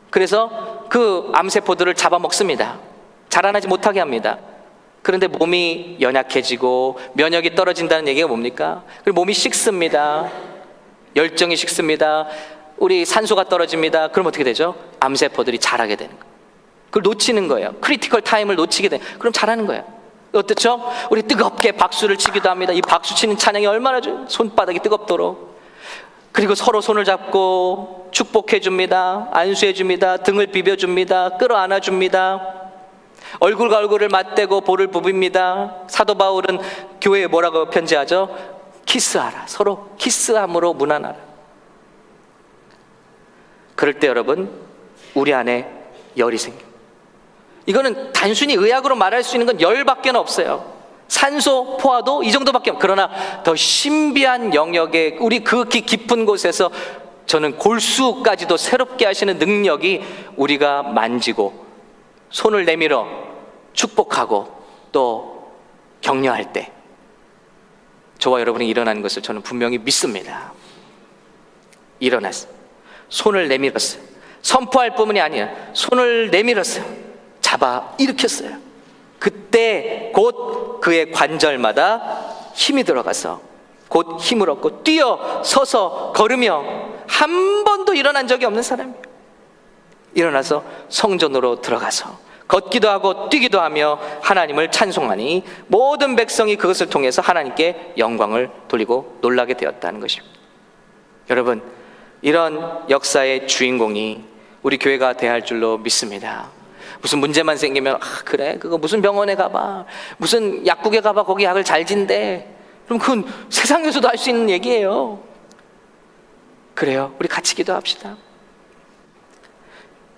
S1: 그래서 그 암세포들을 잡아먹습니다. 자라나지 못하게 합니다. 그런데 몸이 연약해지고 면역이 떨어진다는 얘기가 뭡니까? 그리고 몸이 식습니다. 열정이 식습니다. 우리 산소가 떨어집니다. 그럼 어떻게 되죠? 암세포들이 자라게 되는 거예요. 그걸 놓치는 거예요. 크리티컬 타임을 놓치게 돼. 그럼 자라는 거예요. 어떻죠? 우리 뜨겁게 박수를 치기도 합니다. 이 박수 치는 찬양이 얼마나 손바닥이 뜨겁도록. 그리고 서로 손을 잡고 축복해 줍니다. 안수해 줍니다. 등을 비벼 줍니다. 끌어안아 줍니다. 얼굴과 얼굴을 맞대고 볼을 부빕니다. 사도 바울은 교회에 뭐라고 편지하죠? 키스하라. 서로 키스함으로 무난하라. 그럴 때 여러분, 우리 안에 열이 생깁니다. 이거는 단순히 의학으로 말할 수 있는 건 열밖에 없어요. 산소 포화도 이 정도밖에 없어요. 그러나 더 신비한 영역에, 우리 그 깊은 곳에서 저는 골수까지도 새롭게 하시는 능력이 우리가 만지고 손을 내밀어 축복하고 또 격려할 때 저와 여러분이 일어나는 것을 저는 분명히 믿습니다. 일어났어요. 손을 내밀었어요. 선포할 뿐만이 아니라 손을 내밀었어요. 잡아 일으켰어요. 그때 곧 그의 관절마다 힘이 들어가서 곧 힘을 얻고 뛰어 서서 걸으며 한 번도 일어난 적이 없는 사람이에요. 일어나서 성전으로 들어가서 걷기도 하고 뛰기도 하며 하나님을 찬송하니 모든 백성이 그것을 통해서 하나님께 영광을 돌리고 놀라게 되었다는 것입니다. 여러분, 이런 역사의 주인공이 우리 교회가 돼야 할 줄로 믿습니다. 무슨 문제만 생기면 그래 그거 무슨 병원에 가봐, 무슨 약국에 가봐, 거기 약을 잘 진대. 그럼 그건 세상에서도 할 수 있는 얘기예요. 그래요, 우리 같이 기도합시다.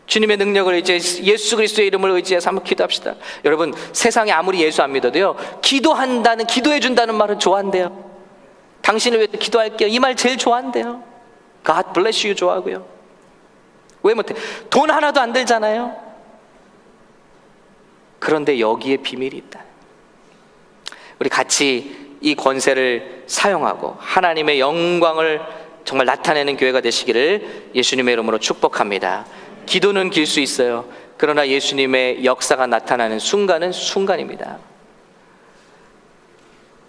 S1: 주님의 능력을 의지해 예수 그리스도의 이름을 의지해서 한번 기도합시다. 여러분, 세상에 아무리 예수 안 믿어도요, 기도해 준다는 말은 좋아한대요. 당신을 위해 기도할게요, 이 말 제일 좋아한대요. God bless you 좋아하고요. 왜 못해? 돈 하나도 안 들잖아요. 그런데 여기에 비밀이 있다. 우리 같이 이 권세를 사용하고 하나님의 영광을 정말 나타내는 교회가 되시기를 예수님의 이름으로 축복합니다. 기도는 길 수 있어요. 그러나 예수님의 역사가 나타나는 순간은 순간입니다.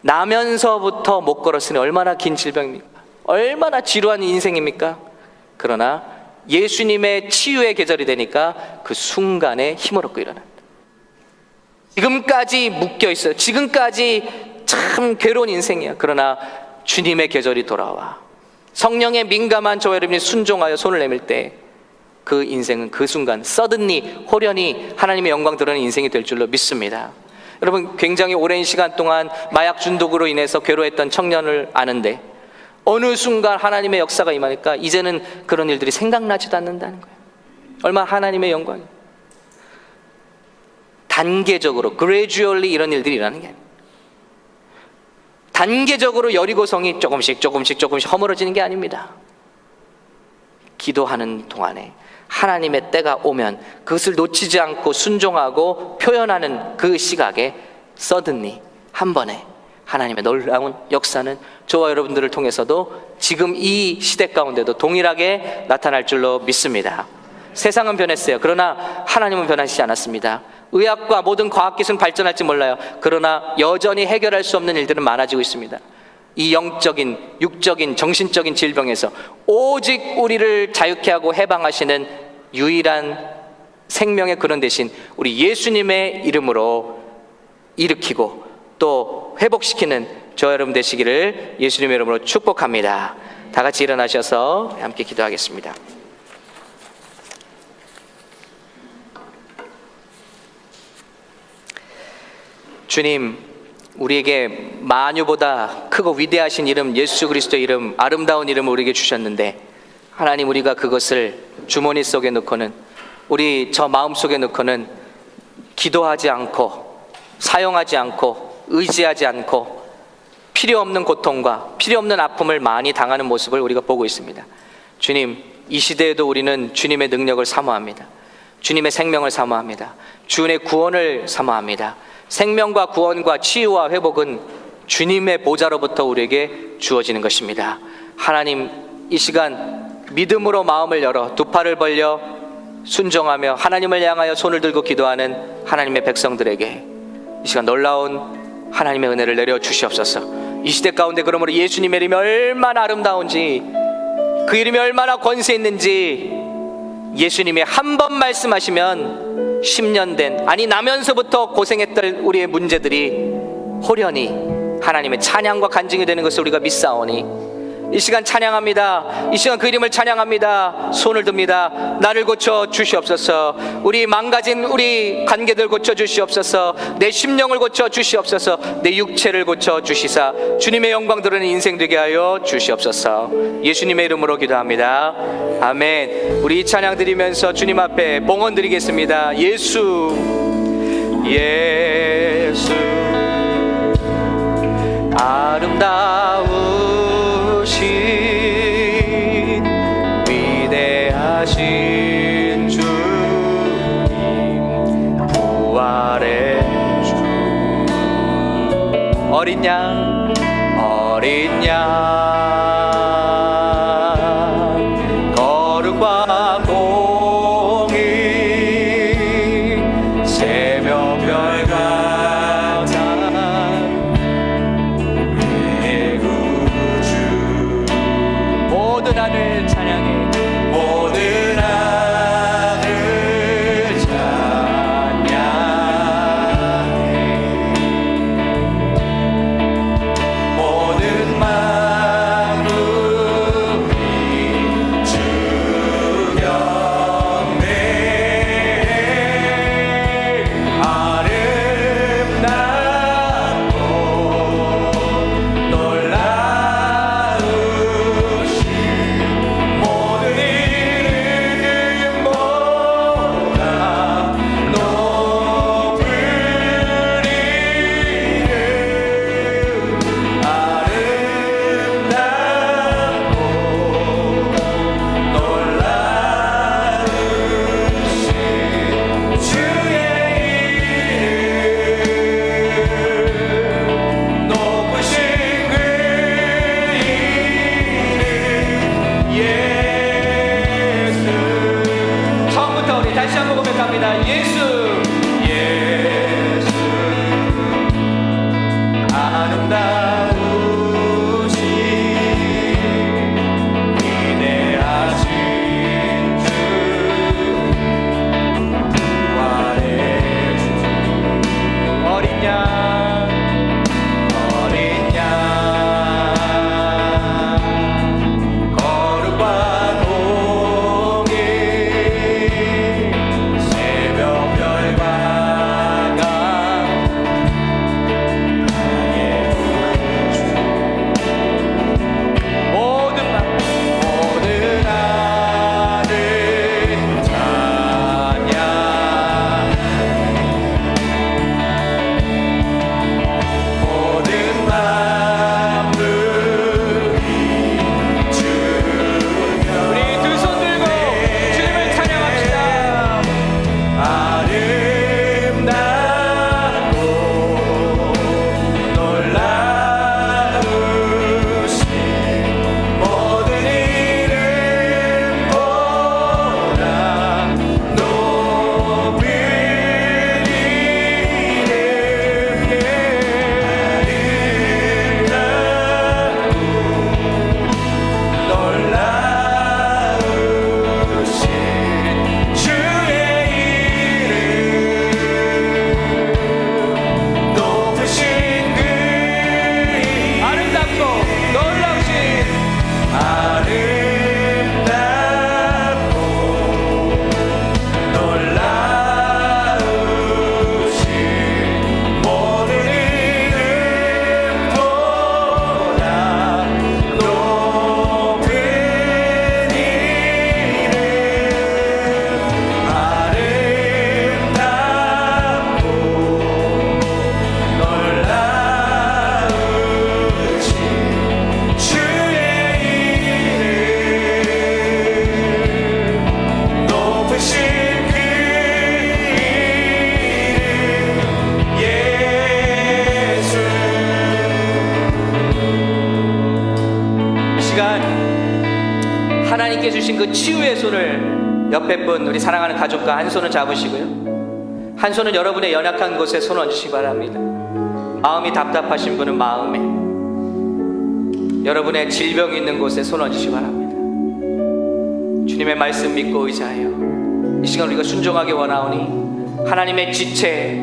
S1: 나면서부터 못 걸었으니 얼마나 긴 질병입니까? 얼마나 지루한 인생입니까? 그러나 예수님의 치유의 계절이 되니까 그 순간에 힘을 얻고 일어난다. 지금까지 묶여 있어요. 지금까지 참 괴로운 인생이야. 그러나 주님의 계절이 돌아와 성령에 민감한 저와 여러분이 순종하여 손을 내밀 때 그 인생은 그 순간 suddenly, 호련히 하나님의 영광 드러나는 인생이 될 줄로 믿습니다. 여러분, 굉장히 오랜 시간 동안 마약 중독으로 인해서 괴로웠던 청년을 아는데 어느 순간 하나님의 역사가 임하니까 이제는 그런 일들이 생각나지도 않는다는 거예요. 얼마나 하나님의 영광이. 단계적으로 gradually 이런 일들이 일어나는 게 아니에요. 단계적으로 여리고성이 조금씩 허물어지는 게 아닙니다. 기도하는 동안에 하나님의 때가 오면 그것을 놓치지 않고 순종하고 표현하는 그 시각에 suddenly 한 번에 하나님의 놀라운 역사는 저와 여러분들을 통해서도 지금 이 시대 가운데도 동일하게 나타날 줄로 믿습니다. 세상은 변했어요. 그러나 하나님은 변하시지 않았습니다. 의학과 모든 과학기술은 발전할지 몰라요. 그러나 여전히 해결할 수 없는 일들은 많아지고 있습니다. 이 영적인, 육적인, 정신적인 질병에서 오직 우리를 자유케 하고 해방하시는 유일한 생명의 근원 대신 우리 예수님의 이름으로 일으키고 또 회복시키는 저와 여러분 되시기를 예수님의 이름으로 축복합니다. 다 같이 일어나셔서 함께 기도하겠습니다. 주님, 우리에게 만유보다 크고 위대하신 이름 예수 그리스도의 이름, 아름다운 이름을 우리에게 주셨는데 하나님, 우리가 그것을 주머니 속에 넣고는 우리 저 마음 속에 넣고는 기도하지 않고 사용하지 않고 의지하지 않고 필요 없는 고통과 필요 없는 아픔을 많이 당하는 모습을 우리가 보고 있습니다. 주님, 이 시대에도 우리는 주님의 능력을 사모합니다. 주님의 생명을 사모합니다. 주님의 구원을 사모합니다. 생명과 구원과 치유와 회복은 주님의 보좌로부터 우리에게 주어지는 것입니다. 하나님, 이 시간 믿음으로 마음을 열어 두 팔을 벌려 순종하며 하나님을 향하여 손을 들고 기도하는 하나님의 백성들에게 이 시간 놀라운 하나님의 은혜를 내려 주시옵소서. 이 시대 가운데 그러므로 예수님의 이름이 얼마나 아름다운지, 그 이름이 얼마나 권세 있는지, 예수님이 한 번 말씀하시면 10년 된, 아니 나면서부터 고생했던 우리의 문제들이 호련히 하나님의 찬양과 간증이 되는 것을 우리가 믿사오니 이 시간 찬양합니다. 이 시간 그 이름을 찬양합니다. 손을 듭니다. 나를 고쳐 주시옵소서. 우리 망가진 우리 관계들 고쳐 주시옵소서. 내 심령을 고쳐 주시옵소서. 내 육체를 고쳐 주시사 주님의 영광 드러나는 인생 되게 하여 주시옵소서. 예수님의 이름으로 기도합니다. 아멘. 우리 이 찬양 드리면서 주님 앞에 봉헌 드리겠습니다. 예수, 예수, 아름다우신 위대하신 주님, 부활의 주, 어린 양, 어린 양, 거룩과 공의 새벽별 모든 하늘 찬양해, 모든 하늘 찬양해, 모든 만물이 주 경배해. 아름답고 놀라우신 모든 이름보다 높은 이름, 아름답고 놀라우신 주의 이름, 높으신 그 이름 예수. 처음부터 우리 다시 한번 고백합니다. 예수, 예수, 아름다우신 그 치유의 손을 옆에 분 우리 사랑하는 가족과 한 손을 잡으시고요, 한 손은 여러분의 연약한 곳에 손 얹으시기 바랍니다. 마음이 답답하신 분은 마음에, 여러분의 질병이 있는 곳에 손 얹으시기 바랍니다. 주님의 말씀 믿고 의지하여 이 시간 우리가 순종하기 원하오니 하나님의 지체,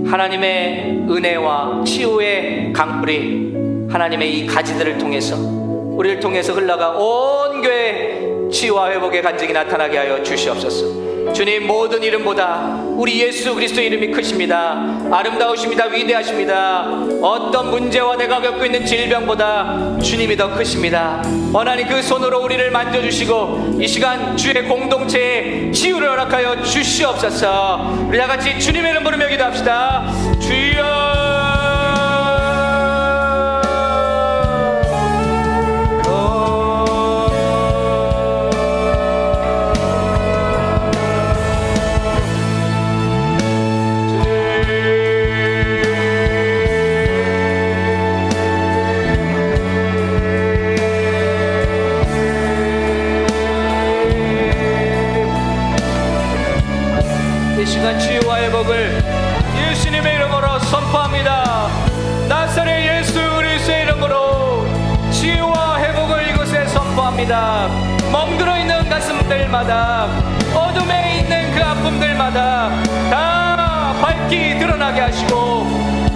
S1: 하나님의 은혜와 치유의 강불이 하나님의 이 가지들을 통해서, 우리를 통해서 흘러가 온 교회 치유와 회복의 간증이 나타나게 하여 주시옵소서. 주님, 모든 이름보다 우리 예수 그리스도의 이름이 크십니다. 아름다우십니다. 위대하십니다. 어떤 문제와 내가 겪고 있는 질병보다 주님이 더 크십니다. 원하니 그 손으로 우리를 만져주시고 이 시간 주의 공동체에 치유를 허락하여 주시옵소서. 우리 다같이 주님의 이름 부르며 기도합시다. 주여. 이 시간 치유와 회복을 예수님의 이름으로 선포합니다. 나사렛 예수 그리스도의 이름으로 치유와 회복을 이곳에 선포합니다. 멍들어 있는 가슴들마다, 어둠에 있는 그 아픔들마다 다 밝히 드러나게 하시고,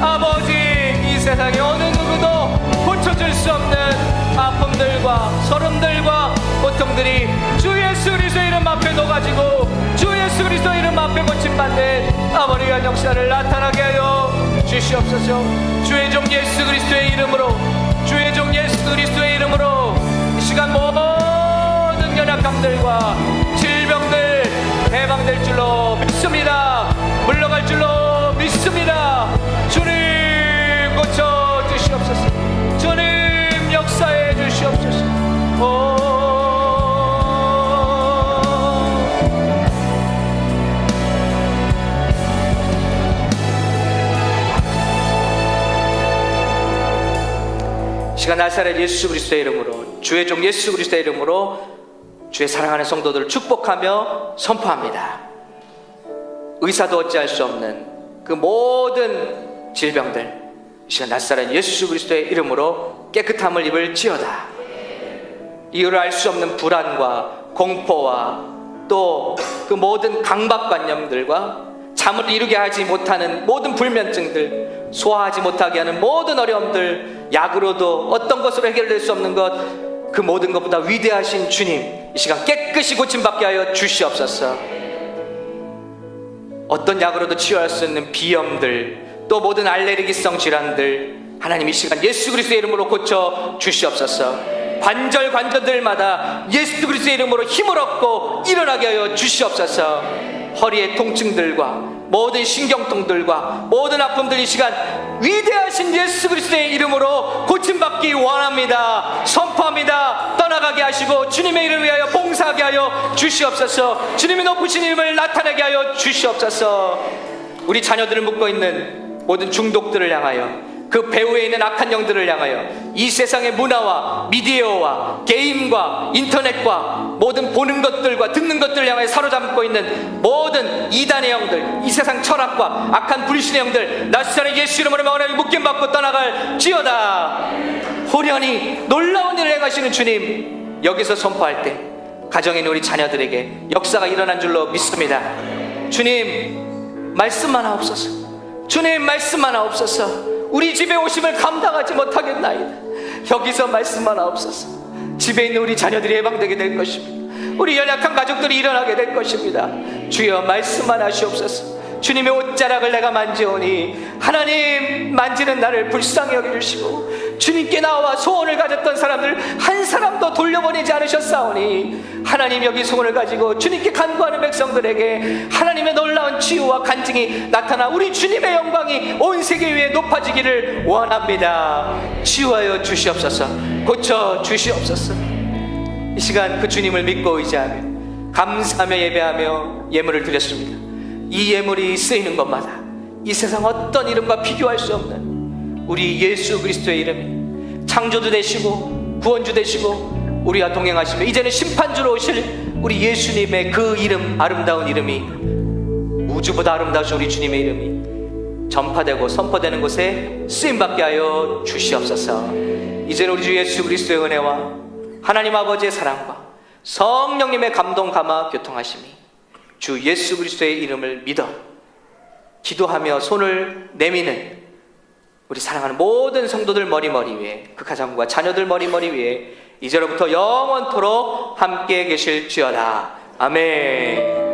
S1: 아버지, 이 세상에 어느 누구도 고쳐줄 수 없는 아픔들과 서름들과 고통들이 주 예수 그리스도의 이름 앞에 놓아지고 주 예수 그리스도의 이름 앞에 고침받는 아버지의 역사를 나타나게 하여 주시옵소서. 주의 종 예수 그리스도의 이름으로, 주의 종 예수 그리스도의 이름으로 이 시간 모든 연약함들과 질병들 해방될 줄로 믿습니다. 물러갈 줄로 믿습니다. 주님 고쳐 주시옵소서. 주님 역사해 주시옵소서. 시간 나사렛 예수 그리스도의 이름으로, 주의 종 예수 그리스도의 이름으로 주의 사랑하는 성도들을 축복하며 선포합니다. 의사도 어찌할 수 없는 그 모든 질병들 이 시간 나사렛 예수 그리스도의 이름으로 깨끗함을 입을지어다. 이유를 알 수 없는 불안과 공포와 또 그 모든 강박관념들과 잠을 이루게 하지 못하는 모든 불면증들, 소화하지 못하게 하는 모든 어려움들, 약으로도 어떤 것으로 해결될 수 없는 것, 그 모든 것보다 위대하신 주님, 이 시간 깨끗이 고침받게 하여 주시옵소서. 어떤 약으로도 치유할 수 있는 비염들, 또 모든 알레르기성 질환들 하나님 이 시간 예수 그리스도의 이름으로 고쳐 주시옵소서. 관절들마다 예수 그리스도의 이름으로 힘을 얻고 일어나게 하여 주시옵소서. 허리의 통증들과 모든 신경통들과 모든 아픔들 이 시간 위대하신 예수 그리스도의 이름으로 고침받기 원합니다. 선포합니다. 떠나가게 하시고 주님의 이름을 위하여 봉사하게 하여 주시옵소서. 주님의 높으신 이름을 나타내게 하여 주시옵소서. 우리 자녀들을 묶고 있는 모든 중독들을 향하여, 그 배후에 있는 악한 영들을 향하여, 이 세상의 문화와 미디어와 게임과 인터넷과 모든 보는 것들과 듣는 것들을 향하여 사로잡고 있는 모든 이단의 영들, 이 세상 철학과 악한 불신의 영들 나사렛 예수 이름으로 명하여 묶임받고 떠나갈지어다. 호련히 놀라운 일을 행하시는 주님, 여기서 선포할 때 가정에 있는 우리 자녀들에게 역사가 일어난 줄로 믿습니다. 주님 말씀만 하옵소서. 주님 말씀만 하옵소서. 우리 집에 오심을 감당하지 못하겠나이다. 여기서 말씀만 하옵소서. 집에 있는 우리 자녀들이 해방되게 될 것입니다. 우리 연약한 가족들이 일어나게 될 것입니다. 주여 말씀만 하시옵소서. 주님의 옷자락을 내가 만지오니 하나님 만지는 나를 불쌍히 여겨주시고 주님께 나와 소원을 가졌던 사람들 한 사람도 돌려보내지 않으셨사오니 하나님 여기 소원을 가지고 주님께 간구하는 백성들에게 하나님의 놀라운 치유와 간증이 나타나 우리 주님의 영광이 온 세계 위에 높아지기를 원합니다. 치유하여 주시옵소서. 고쳐 주시옵소서. 이 시간 그 주님을 믿고 의지하며 감사하며 예배하며 예물을 드렸습니다. 이 예물이 쓰이는 것마다 이 세상 어떤 이름과 비교할 수 없는 우리 예수 그리스도의 이름이 창조주 되시고 구원주 되시고 우리와 동행하시며 이제는 심판주로 오실 우리 예수님의 그 이름, 아름다운 이름이, 우주보다 아름다우신 우리 주님의 이름이 전파되고 선포되는 곳에 쓰임받게 하여 주시옵소서. 이제는 우리 주 예수 그리스도의 은혜와 하나님 아버지의 사랑과 성령님의 감동 감화 교통하심이 주 예수 그리스도의 이름을 믿어 기도하며 손을 내미는 우리 사랑하는 모든 성도들 머리 위에, 그 가정과 자녀들 머리 위에 이제로부터 영원토록 함께 계실지어다. 아멘.